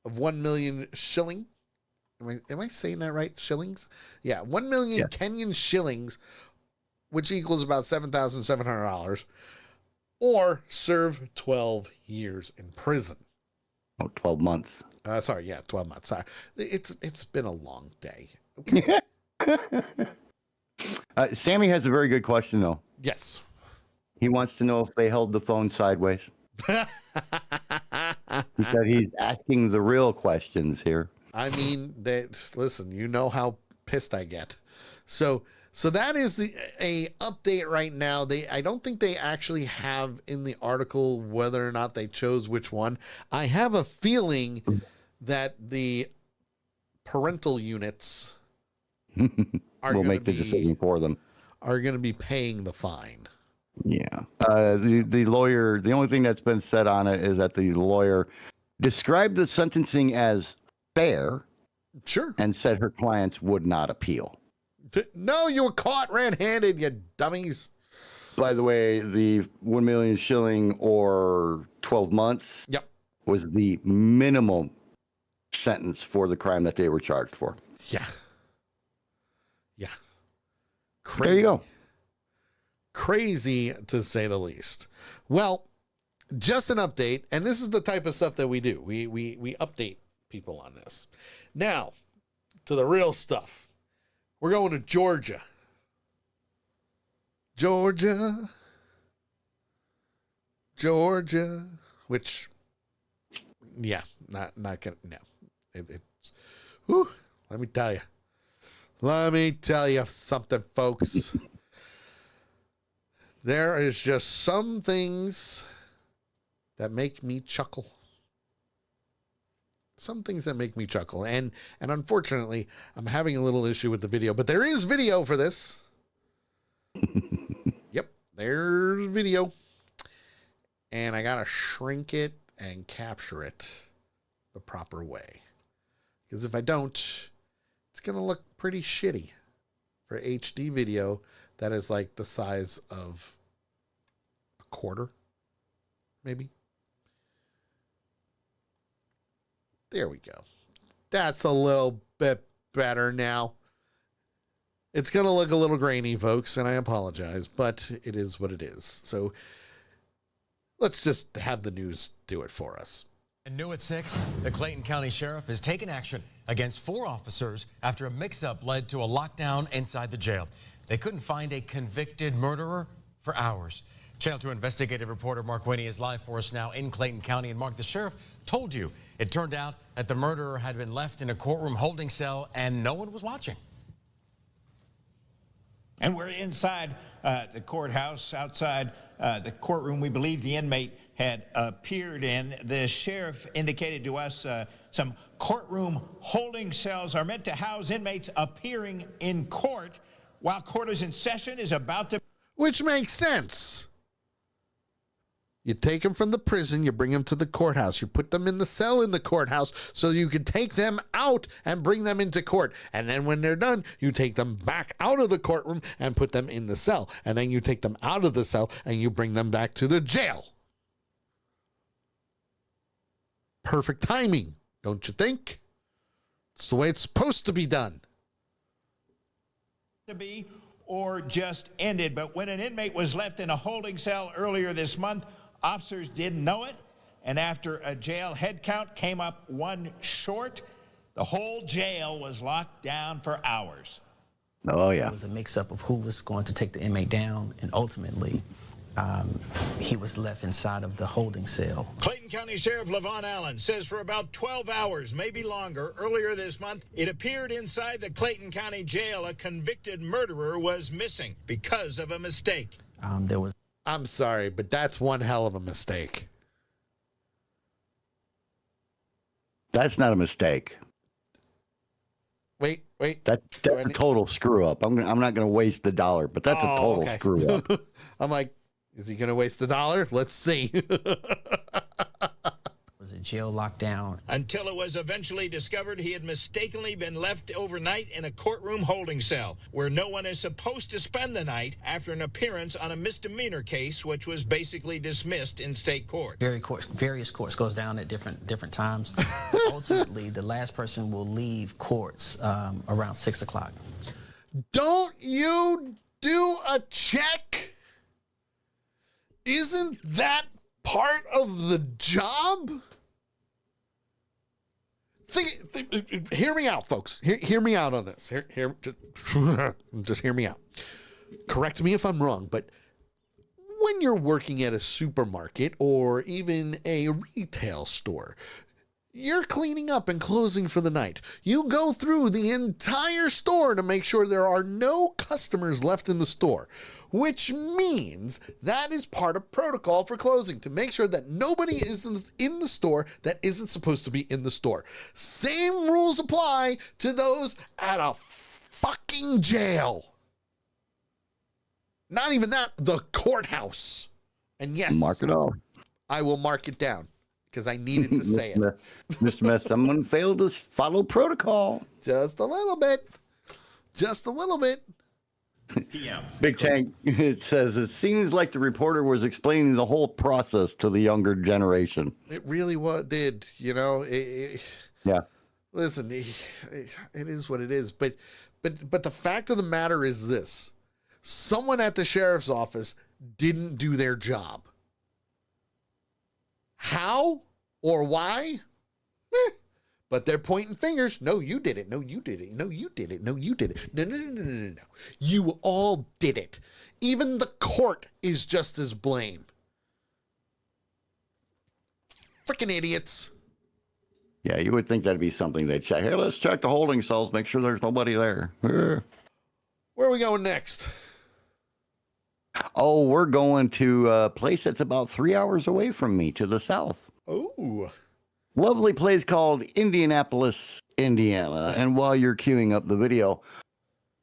of 1 million shilling. Am I saying that right? Shillings? Yeah, 1 million Kenyan shillings, which equals about $7,700, or serve 12 years in prison. Oh, 12 months. 12 months. Sorry. It's been a long day. Okay. Sammy has a very good question, though. Yes. He wants to know if they held the phone sideways. He said he's asking the real questions here. I mean, listen, you know how pissed I get. So that is a update right now. I don't think they actually have in the article whether or not they chose which one. I have a feeling that the parental units will make the decision for them. Are going to be paying the fine. Yeah. The lawyer, the only thing that's been said on it is that the lawyer described the sentencing as fair. Sure. And said her clients would not appeal. No, you were caught red-handed, you dummies. By the way, the 1 million shilling or 12 months was the minimum sentence for the crime that they were charged for. Yeah. Crazy. There you go. Crazy, to say the least. Well, just an update, and this is the type of stuff that we do. We update people on this. Now, to the real stuff. We're going to Georgia. Georgia, which, yeah, not gonna, no. Whew, let me tell you something, folks. There is just some things that make me chuckle. some things that make me chuckle. And unfortunately, I'm having a little issue with the video, but there is video for this. Yep, there's video. And I got to shrink it and capture it the proper way. Because if I don't, it's going to look pretty shitty for HD video that is like the size of a quarter, maybe. There we go. That's a little bit better now. It's going to look a little grainy, folks, and I apologize, but it is what it is. So let's just have the news do it for us. And new at 6, the Clayton County Sheriff has taken action against 4 officers after a mix-up led to a lockdown inside the jail. They couldn't find a convicted murderer for hours. Channel 2 investigative reporter Mark Winnie is live for us now in Clayton County. And Mark, the sheriff told you it turned out that the murderer had been left in a courtroom holding cell and no one was watching. And we're inside the courthouse, outside the courtroom we believe the inmate had appeared in. The sheriff indicated to us some courtroom holding cells are meant to house inmates appearing in court while court is in session is about to... Which makes sense. You take them from the prison, you bring them to the courthouse. You put them in the cell in the courthouse so you can take them out and bring them into court. And then when they're done, you take them back out of the courtroom and put them in the cell. And then you take them out of the cell and you bring them back to the jail. Perfect timing, don't you think? It's the way it's supposed to be done. To be or just ended. But when an inmate was left in a holding cell earlier this month, officers didn't know it, and after a jail head count came up 1 short, the whole jail was locked down for hours. Oh, yeah. It was a mix-up of who was going to take the inmate down, and ultimately, he was left inside of the holding cell. Clayton County Sheriff Levon Allen says for about 12 hours, maybe longer, earlier this month, it appeared inside the Clayton County Jail a convicted murderer was missing because of a mistake. I'm sorry, but that's one hell of a mistake. That's not a mistake. Wait. That's a total screw up. I'm not going to waste the dollar, but that's a total screw up. I'm like, is he going to waste the dollar? Let's see. Was a jail lockdown. Until it was eventually discovered he had mistakenly been left overnight in a courtroom holding cell where no one is supposed to spend the night after an appearance on a misdemeanor case, which was basically dismissed in state court. Various courts goes down at different times. Ultimately, the last person will leave courts around 6 o'clock. Don't you do a check? Isn't that part of the job? Hear me out, folks. Hear me out on this. Just hear me out. Correct me if I'm wrong, but when you're working at a supermarket or even a retail store, you're cleaning up and closing for the night. You go through the entire store to make sure there are no customers left in the store, which means that is part of protocol for closing, to make sure that nobody is in the store that isn't supposed to be in the store. Same rules apply to those at a fucking jail. Not even that, the courthouse. And yes, mark it off. I will mark it down because I needed to say it. Mr. Mess, someone failed to follow protocol. Just a little bit. Just a little bit. Big Tank, it says, it seems like the reporter was explaining the whole process to the younger generation. It really did, you know. Yeah. Listen, it is what it is. But the fact of the matter is this. Someone at the sheriff's office didn't do their job. How or why? But they're pointing fingers. No, you did it. No, you did it. No, you did it. No, you did it. No. You all did it. Even the court is just as blame. Freaking idiots. Yeah, you would think that'd be something they'd check. Hey, let's check the holding cells, make sure there's nobody there. Where are we going next? Oh, we're going to a place that's about 3 hours away from me, to the south. Oh. lovely place called Indianapolis, Indiana. And while you're queuing up the video,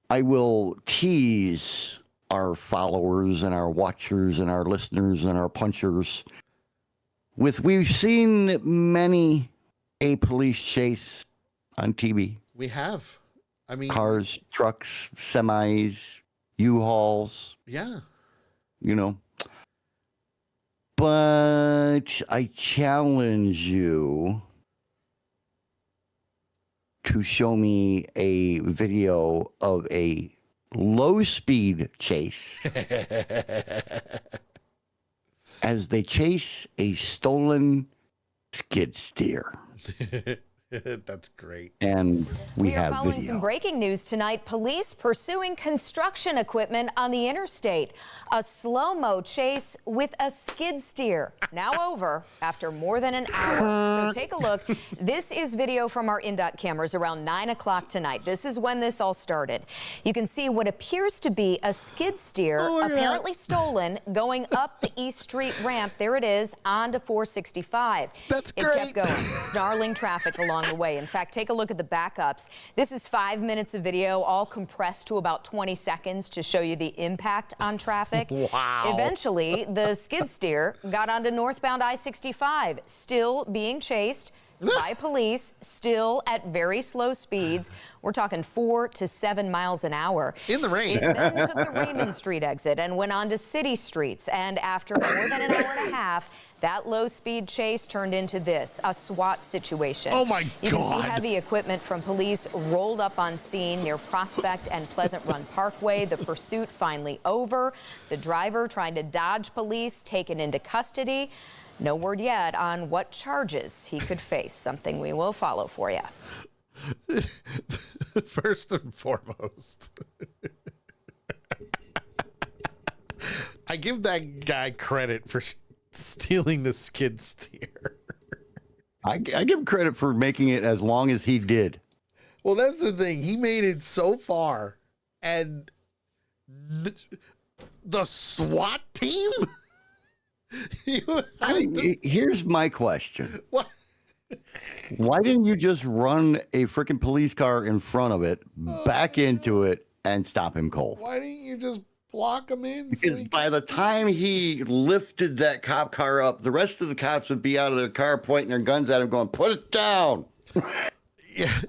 I will tease our followers and our watchers and our listeners and our punchers we've seen many a police chase on TV. We have. I mean, cars, trucks, semis, U-Hauls. Yeah. You know. But I challenge you to show me a video of a low-speed chase as they chase a stolen skid steer. That's great. And we are have following video. some breaking news tonight. Police pursuing construction equipment on the interstate. A slow-mo chase with a skid steer. Now over after more than an hour. So take a look. This is video from our INDOT cameras around 9 o'clock tonight. This is when this all started. You can see what appears to be a skid steer, apparently stolen, going up the East Street ramp. There it is, onto 465. That's great. It kept going, snarling traffic along the way. In fact, take a look at the backups. This is 5 minutes of video, all compressed to about 20 seconds to show you the impact on traffic. Wow. Eventually, the skid steer got onto northbound I-65, still being chased by police, still at very slow speeds. We're talking 4 to 7 miles an hour. In the rain. It then took the Raymond Street exit and went on to city streets. And after more than an hour and a half, that low-speed chase turned into this, a SWAT situation. Oh, my You can God. see heavy equipment from police rolled up on scene near Prospect and Pleasant Run Parkway. The pursuit finally over. The driver trying to dodge police taken into custody. No word yet on what charges he could face, something we will follow for you. First and foremost, I give that guy credit for stealing the skid steer. I give him credit for making it as long as he did. Well, that's the thing. He made it so far, and the SWAT team? Here's my question. What? Why didn't you just run a freaking police car in front of it, back into it, and stop him cold? Why didn't you just block him in? Because by the time he lifted that cop car up, the rest of the cops would be out of their car pointing their guns at him going, put it down. Yeah,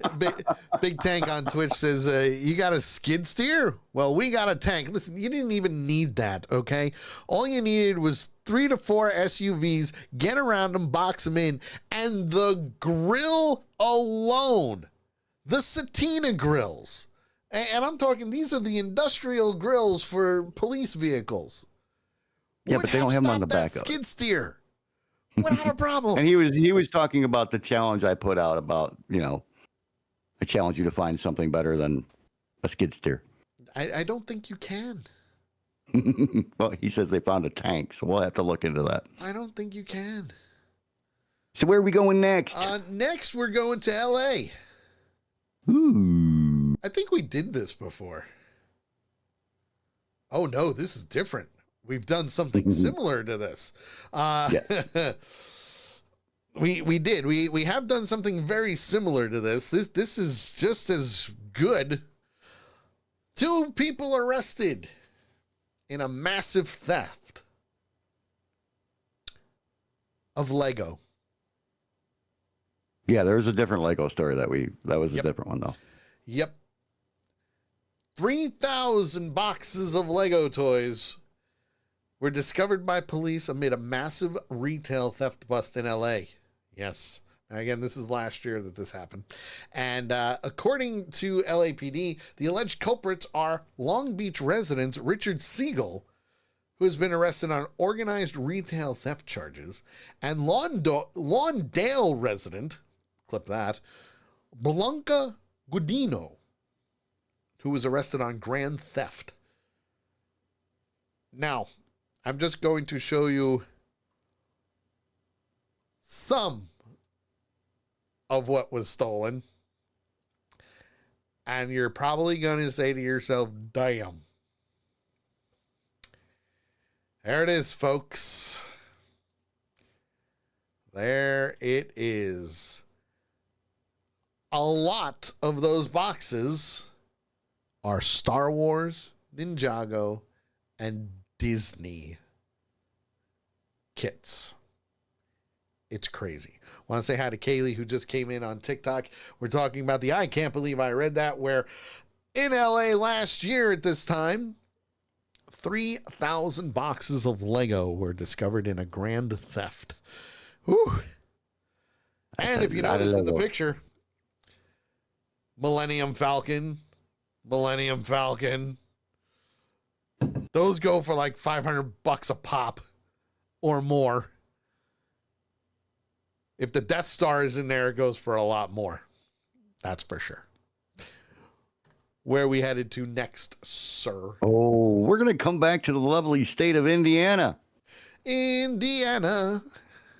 Big Tank on Twitch says, you got a skid steer? Well, we got a tank. Listen, you didn't even need that, okay? All you needed was 3 to 4 SUVs, get around them, box them in, and the grill alone, the Satina grills. And I'm talking, these are the industrial grills for police vehicles. Yeah, but they don't have them on the back of it. Skid steer. Without a problem. And he was talking about the challenge I put out about, I challenge you to find something better than a skid steer. I don't think you can. Well, he says they found a tank, so we'll have to look into that. I don't think you can. So where are we going next? Next, we're going to L.A. Ooh. I think we did this before. Oh, no, this is different. We've done something similar to this. We did. We have done something very similar to this. This is just as good. 2 people arrested in a massive theft of Lego. Yeah, there's a different Lego story that was a different one though. Yep. 3,000 boxes of Lego toys were discovered by police amid a massive retail theft bust in L.A. Yes. Again, this is last year that this happened. And according to LAPD, the alleged culprits are Long Beach resident Richard Siegel, who has been arrested on organized retail theft charges, and Lawndale resident, clip that, Blanca Gudino, who was arrested on grand theft. Now, I'm just going to show you some of what was stolen. And you're probably going to say to yourself, damn. There it is, folks. There it is. A lot of those boxes are Star Wars, Ninjago, and Disney kits. It's crazy. Want to say hi to Kaylee, who just came in on TikTok. We're talking about the I Can't Believe I Read That, where in LA last year at this time, 3,000 boxes of Lego were discovered in a grand theft. Whew. And if you notice in the picture, Millennium Falcon, those go for like $500 a pop or more. If the Death Star is in there, it goes for a lot more. That's for sure. Where are we headed to next, sir? Oh, we're going to come back to the lovely state of Indiana. Indiana.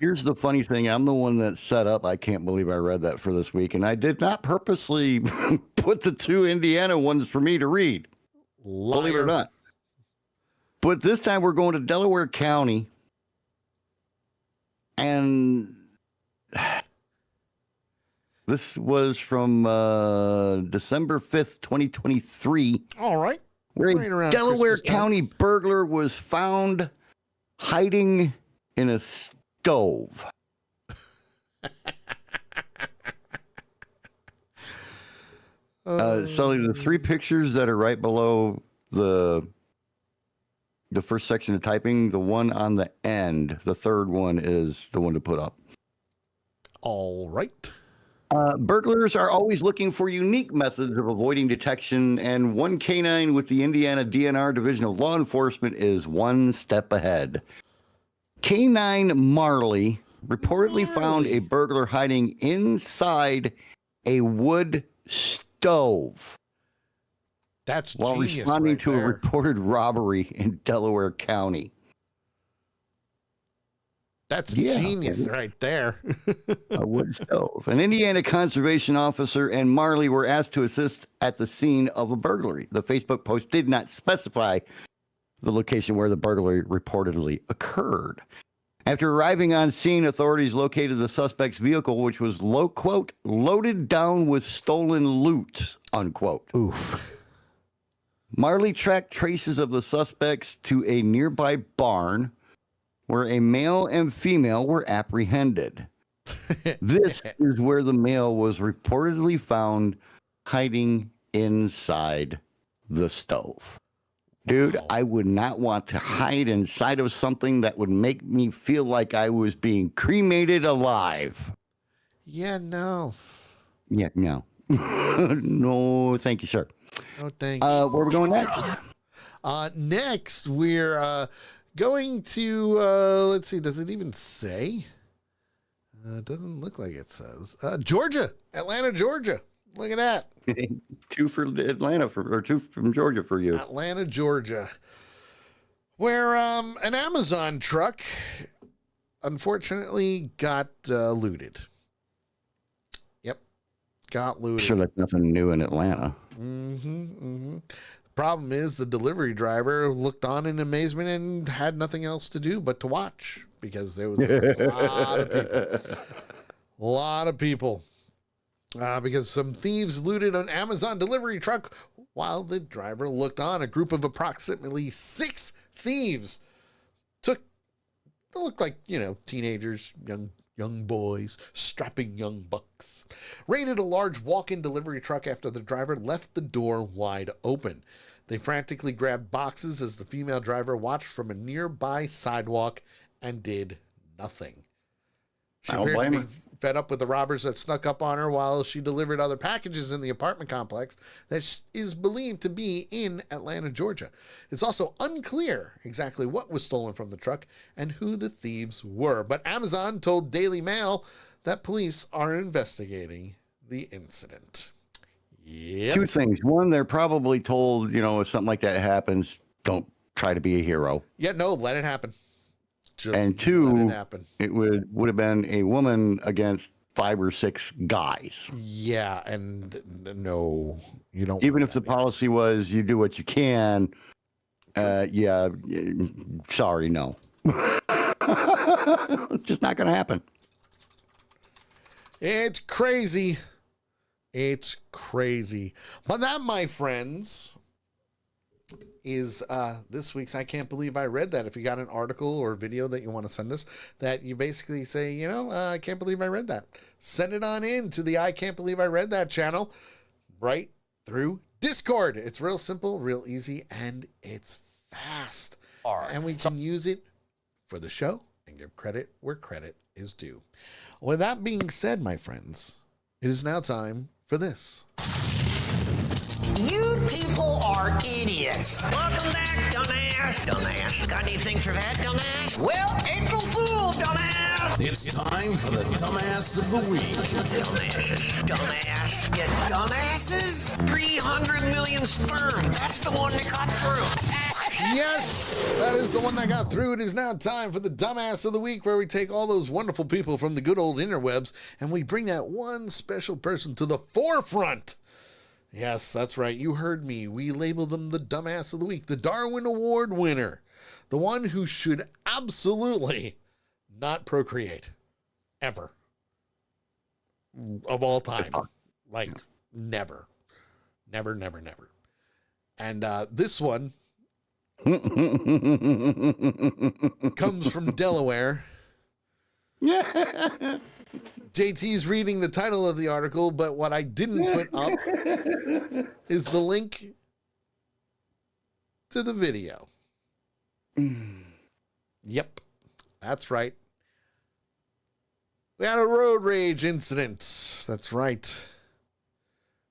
Here's the funny thing. I'm the one that set up I Can't Believe I Read That for this week, and I did not purposely put the two Indiana ones for me to read. Liar. Believe it or not. But this time we're going to Delaware County, and this was from December 5th, 2023. All right. Where a Right around Delaware Christmas time. County burglar was found hiding in a stove. Sully, the three pictures that are right below the first section of typing, the one on the end, the third one is the one to put up. All right. Burglars are always looking for unique methods of avoiding detection, and one canine with the Indiana DNR Division of Law Enforcement is one step ahead. Canine Marley reportedly found a burglar hiding inside a wood stove. That's while genius responding right to there. a reported robbery in Delaware County. That's Yeah. genius right there. A wood stove. An Indiana conservation officer and Marley were asked to assist at the scene of a burglary. The Facebook post did not specify the location where the burglary reportedly occurred. After arriving on scene, authorities located the suspect's vehicle, which was, quote, loaded down with stolen loot, unquote. Oof. Marley tracked traces of the suspects to a nearby barn where a male and female were apprehended. This is where the male was reportedly found hiding inside the stove. Dude, I would not want to hide inside of something that would make me feel like I was being cremated alive. Yeah, no. Yeah, no. No, thank you, sir. No, thanks. Where are we going next? Next, we're going to, let's see, does it even say? It doesn't look like it says. Georgia, Atlanta, Georgia. Look at that. Two for Atlanta, or two from Georgia for you. Atlanta, Georgia. Where an Amazon truck unfortunately got looted. Yep. Got looted. Sure, that's nothing new in Atlanta. Problem is, the delivery driver looked on in amazement and had nothing else to do but to watch because there was a lot of people. A lot of people. Because some thieves looted an Amazon delivery truck while the driver looked on. A group of approximately 6 thieves they look like, teenagers, young boys, strapping young bucks, raided a large walk-in delivery truck after the driver left the door wide open. They frantically grabbed boxes as the female driver watched from a nearby sidewalk and did nothing. She appeared to be fed up with the robbers that snuck up on her while she delivered other packages in the apartment complex that is believed to be in Atlanta, Georgia. It's also unclear exactly what was stolen from the truck and who the thieves were. But Amazon told Daily Mail that police are investigating the incident. Yep. Two things. One, they're probably told, if something like that happens, don't try to be a hero. Yeah, no, let it happen. Just and two, let it happen. It would have been a woman against 5 or 6 guys. Yeah, and no, you don't. Even if the policy was you do what you can, yeah, sorry, no. It's just not going to happen. It's crazy. It's crazy. But that, my friends, is this week's I Can't Believe I Read That. If you got an article or video that you want to send us that you basically say, I can't believe I read that, send it on in to the I Can't Believe I Read That channel right through Discord. It's real simple, real easy, and it's fast. And we can use it for the show and give credit where credit is due. With that being said, my friends, it is now time for this. You people are idiots. Welcome back, dumbass. Dumbass. Got anything for that, dumbass? Well, April Fool, dumbass. It's time for the Dumbass of the Week. Dumbasses. Dumbass. You dumbasses? 300 million sperm. That's the one that got through. Yes, that is the one that got through. It is now time for the Dumbass of the Week, where we take all those wonderful people from the good old interwebs and we bring that one special person to the forefront. Yes, that's right. You heard me. We label them the Dumbass of the Week, the Darwin Award winner, the one who should absolutely not procreate ever of all time. Like never. Never, never, never. And this one comes from Delaware. Yeah. JT's reading the title of the article, but what I didn't put up is the link to the video. Yep, that's right. We had a road rage incident. That's right.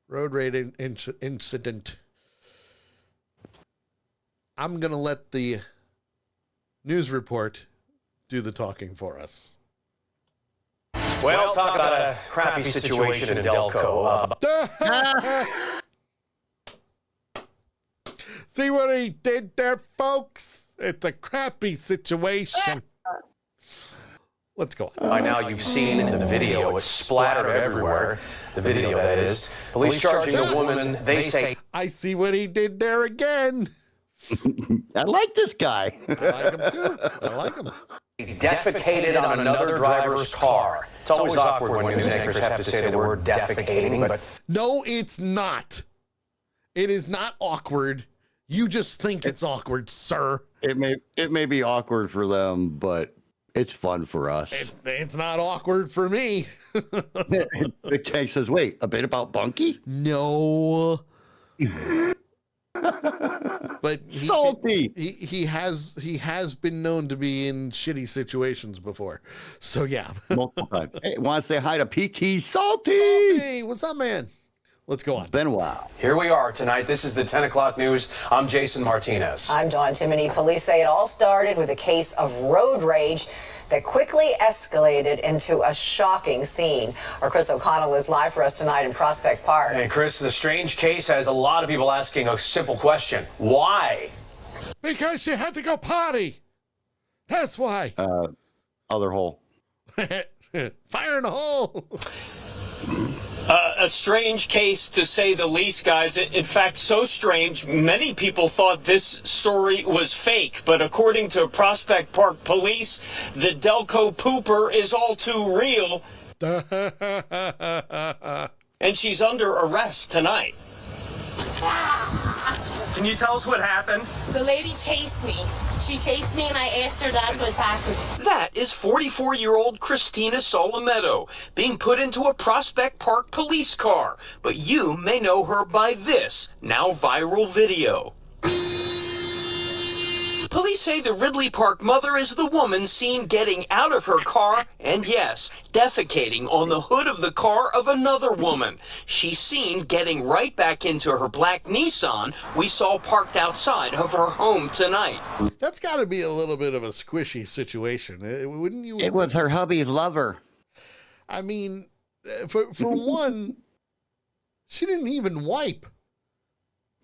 Road rage incident. I'm going to let the news report do the talking for us. Well, talk about a crappy situation in Delco. See what he did there, folks? It's a crappy situation. Let's go on. By now, you've seen in the video, it's splattered everywhere. The video, that is. Police charging a woman, they say... I see what he did there again. I like this guy. I like him, too. I like him. Defecated on another driver's car. It's always awkward when news anchors have to say the word defecating, but... No, it's not. It is not awkward. You just think it's awkward, sir. It may be awkward for them, but it's fun for us. It's not awkward for me. Big Tank says, wait, a bit about Bunky? No. But salty. He has been known to be in shitty situations before. So yeah. Multiple times. Hey, want to say hi to PT Salty? Salty, what's up, man? Let's go on. Been a while. Here we are tonight. This is the 10 o'clock news. I'm Jason Martinez. I'm Dawn Timoney. Police say it all started with a case of road rage that quickly escalated into a shocking scene. Our Chris O'Connell is live for us tonight in Prospect Park. And Chris, the strange case has a lot of people asking a simple question. Why? Because you had to go potty. That's why. Other hole. Fire in the hole. A strange case, to say the least, guys. In fact, so strange, many people thought this story was fake. But according to Prospect Park Police, the Delco pooper is all too real. And she's under arrest tonight. Can you tell us what happened? The lady chased me. She chased me and I asked her that's what's happening. That is 44-year-old Christina Solometto being put into a Prospect Park police car. But you may know her by this, now viral video. Police say the Ridley Park mother is the woman seen getting out of her car and, yes, defecating on the hood of the car of another woman. She's seen getting right back into her black Nissan we saw parked outside of her home tonight. That's got to be a little bit of a squishy situation, wouldn't you? It was her hubby's lover. I mean, for one, she didn't even wipe.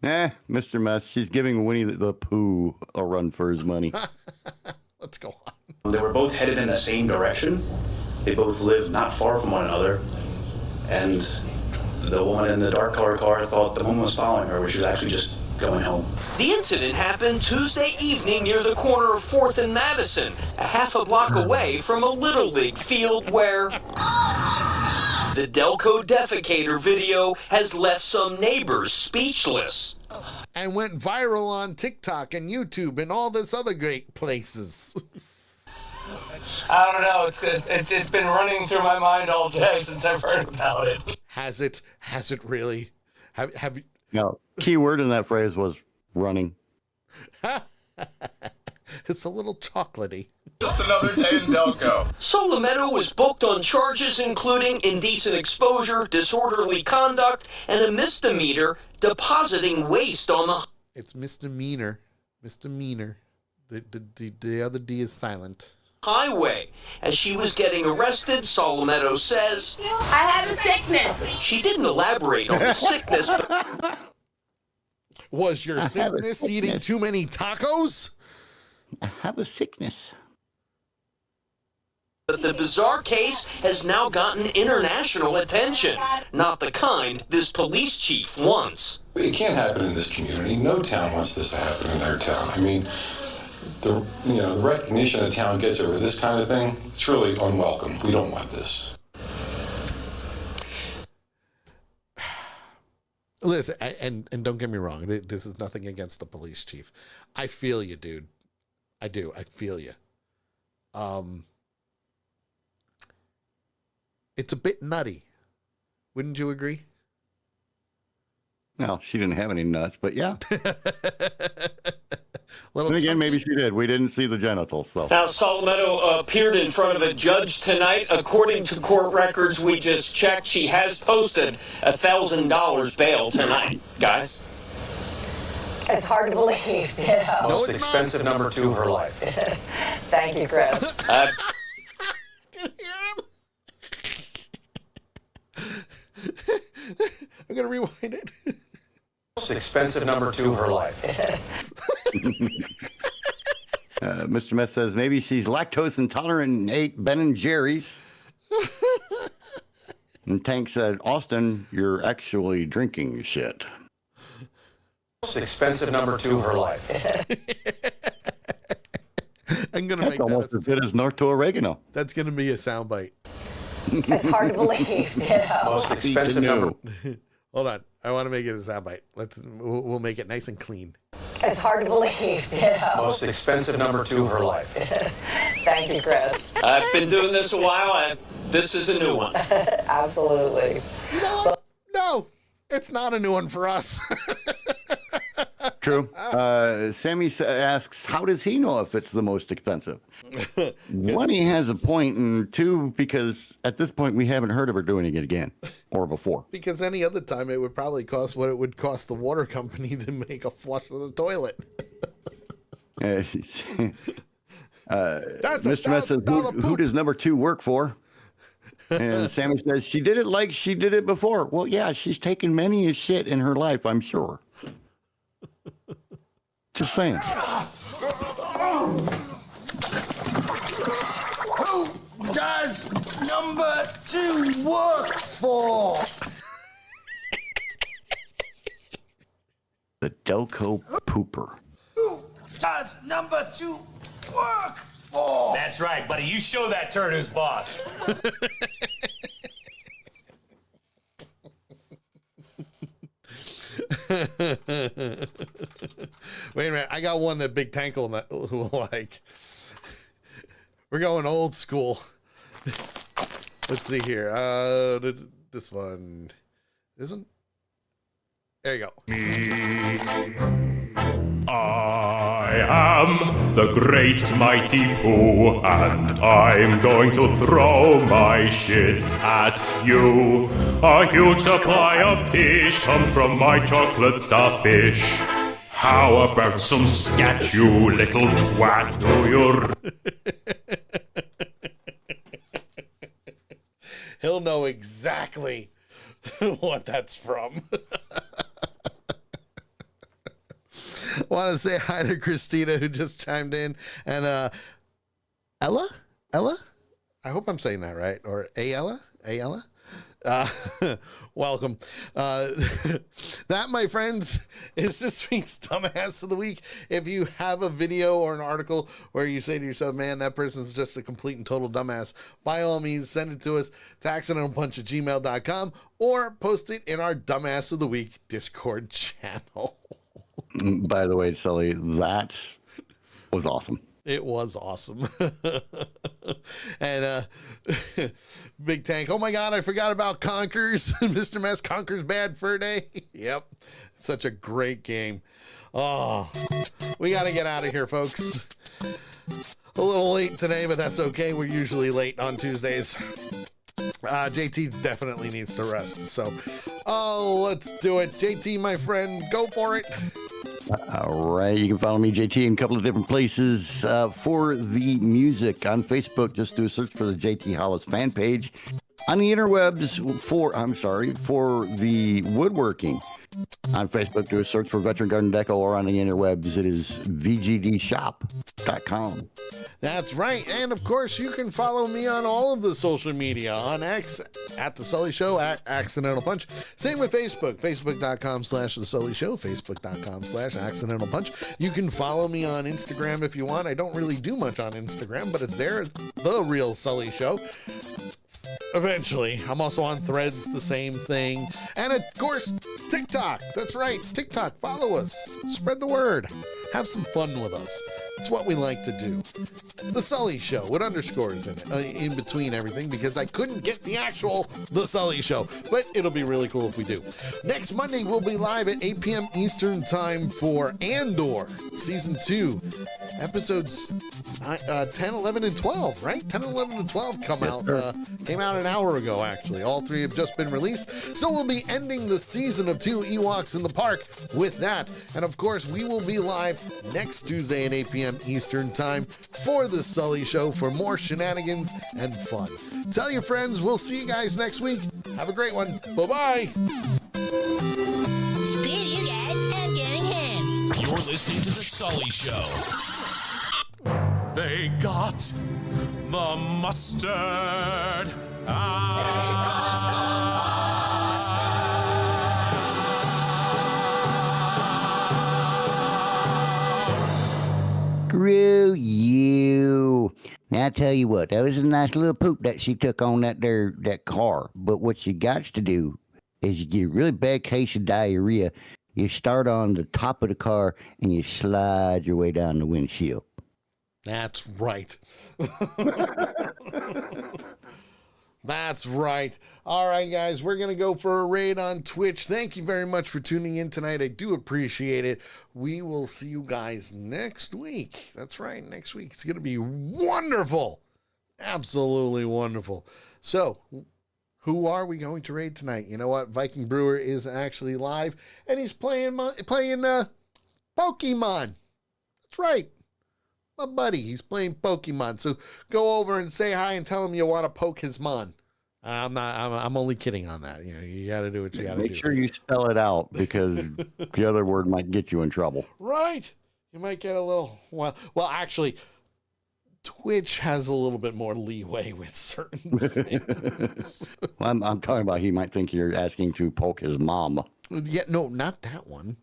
Mr. Mess, she's giving Winnie the Pooh a run for his money. Let's go on. They were both headed in the same direction. They both lived not far from one another. And the woman in the dark colored car thought the woman was following her, but she was actually just going home. The incident happened Tuesday evening near the corner of 4th and Madison, a half a block away from a Little League field where... The Delco defecator video has left some neighbors speechless. And went viral on TikTok and YouTube and all this other great places. I don't know. It's been running through my mind all day since I've heard about it. Has it? Has it really? Have you? No. Key word in that phrase was running. It's a little chocolatey. Just another day in Delco. Solometto was booked on charges including indecent exposure, disorderly conduct, and a misdemeanor depositing waste on the... It's misdemeanor. Misdemeanor. The other D is silent. highway. As she was getting arrested, Solometto says, I have a sickness. She didn't elaborate on the sickness, but... Was your sickness eating too many tacos? I have a sickness. But the bizarre case has now gotten international attention. Not the kind this police chief wants. It can't happen in this community. No town wants this to happen in their town. I mean, the recognition a town gets over this kind of thing, it's really unwelcome. We don't want this. Listen, and don't get me wrong. This is nothing against the police chief. I feel you, dude. I do. I feel you. It's a bit nutty. Wouldn't you agree? No, she didn't have any nuts, but yeah. Little then again, maybe she did. We didn't see the genitals, so. Now, Solometto appeared in front of a judge tonight. According to court records we just checked, she has posted $1,000 bail tonight. Guys? It's hard to believe, you know. Most expensive number 2 of her life. Thank you, Chris. Can you hear him? I'm going to rewind it. Most expensive number 2 of her life. Mr. Meth says maybe she's lactose intolerant and ate Ben & Jerry's. And Tank said, Austin, you're actually drinking shit. Most expensive number 2 of her life. I'm going to That's make almost as good as North to oregano. That's going to be a soundbite. It's hard to believe, you know. Most expensive number. Hold on. I want to make it a soundbite. We'll make it nice and clean. It's hard to believe, you know. Most expensive number 2 of her life. Thank you, Chris. I've been doing this a while. This is a new one. Absolutely. You know what? No, it's not a new one for us. True. Sammy asks, how does he know if it's the most expensive? One, he has a point, and two, because at this point we haven't heard of her doing it again or before. Because any other time it would probably cost what it would cost the water company to make a flush of the toilet. Mr. Mess says, who does number 2 work for? And Sammy says, she did it like she did it before. Well, yeah, she's taken many a shit in her life, I'm sure. Just saying. Who does number 2 work for? The Delco Pooper. Who does number 2 work for? That's right, buddy. You show that turd who's boss. Wait a minute. I got one that Big Tank will like. We're going old school. Let's see here. This one. This one? There you go. I am the great mighty Pooh, and I'm going to throw my shit at you. A huge supply of tish comes from my chocolate starfish. How about some scat, you little twat? Do you? He'll know exactly what that's from. Want to say hi to Christina, who just chimed in, and Ella, I hope I'm saying that right, or Ella, Welcome. That, my friends, is this week's Dumbass of the Week. If you have a video or an article where you say to yourself, man, that person's just a complete and total dumbass, by all means, send it to us to accidentalpunch@gmail.com or post it in our Dumbass of the Week Discord channel. By the way, Sully, that was awesome. It was awesome. And Big Tank, oh my God, I forgot about Conkers. Mr. Mess, Conkers Bad Fur Day. Yep. Such a great game. Oh, we got to get out of here, folks. A little late today, but that's okay. We're usually late on Tuesdays. JT definitely needs to rest. So, let's do it. JT, my friend, go for it. All right. You can follow me, JT, in a couple of different places. For the music on Facebook, just do a search for the JT Hollis fan page. On the interwebs, for the woodworking, on Facebook, do a search for Veteran Garden Deco, or on the interwebs, it is vgdshop.com. That's right. And of course, you can follow me on all of the social media, on X at The Sully Show, at Accidental Punch. Same with Facebook, facebook.com/The Sully Show, facebook.com/Accidental Punch. You can follow me on Instagram if you want. I don't really do much on Instagram, but it's there, The Real Sully Show. Eventually. I'm also on Threads, the same thing. And of course, TikTok. That's right. TikTok. Follow us. Spread the word. Have some fun with us. It's what we like to do. The Sully Show with underscores in it, in between everything, because I couldn't get the actual The Sully Show. But it'll be really cool if we do. Next Monday, we'll be live at 8 p.m. Eastern Time for Andor, Season 2. Episodes 10, 11, and 12, right? 10, 11, and 12 came out an hour ago, actually. All three have just been released. So we'll be ending the season of 2 Ewoks in the Park with that. And of course, we will be live next Tuesday at 8 p.m. Eastern Time for The Sully Show for more shenanigans and fun. Tell your friends. We'll see you guys next week. Have a great one. Bye-bye. Screw you guys. I'm getting him. You're listening to The Sully Show. They got the mustard. Screw you. Now, I tell you what, that was a nice little poop that she took on that car. But what you got to do is you get a really bad case of diarrhea. You start on the top of the car and you slide your way down the windshield. That's right. That's right. All right, guys, we're going to go for a raid on Twitch. Thank you very much for tuning in tonight. I do appreciate it. We will see you guys next week. That's right, next week. It's going to be wonderful. Absolutely wonderful. So, who are we going to raid tonight? You know what? Viking Brewer is actually live, and he's playing Pokemon. That's right. My buddy, he's playing Pokemon. So go over and say hi and tell him you want to poke his mon. I'm only kidding on that. You know, you got to do what you got to do. Make sure you spell it out, because the other word might get you in trouble. Right. You might get a little, well, actually, Twitch has a little bit more leeway with certain things. Well, I'm talking about he might think you're asking to poke his mom. Yeah, no, not that one.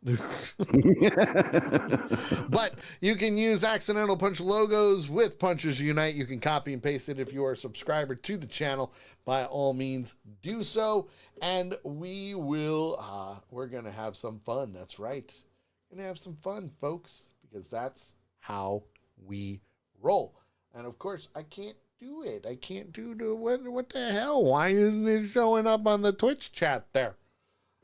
But you can use Accidental Punch logos with Punchers Unite. You can copy and paste it if you are a subscriber to the channel. By all means, do so. And we will, we're going to have some fun. That's right. Going to have some fun, folks, because that's how we roll. And of course, I can't do it. I can't do the, what the hell? Why isn't it showing up on the Twitch chat there?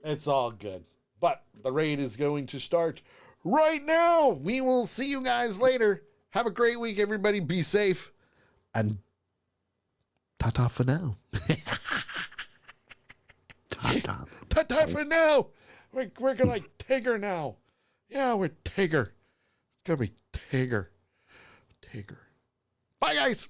It's all good. But the raid is going to start right now. We will see you guys later. Have a great week, everybody. Be safe. And ta-ta for now. Ta-ta. Ta-ta for now. We're like Tigger now. Yeah, we're Tigger. It's going to be Tigger. Tigger. Bye, guys.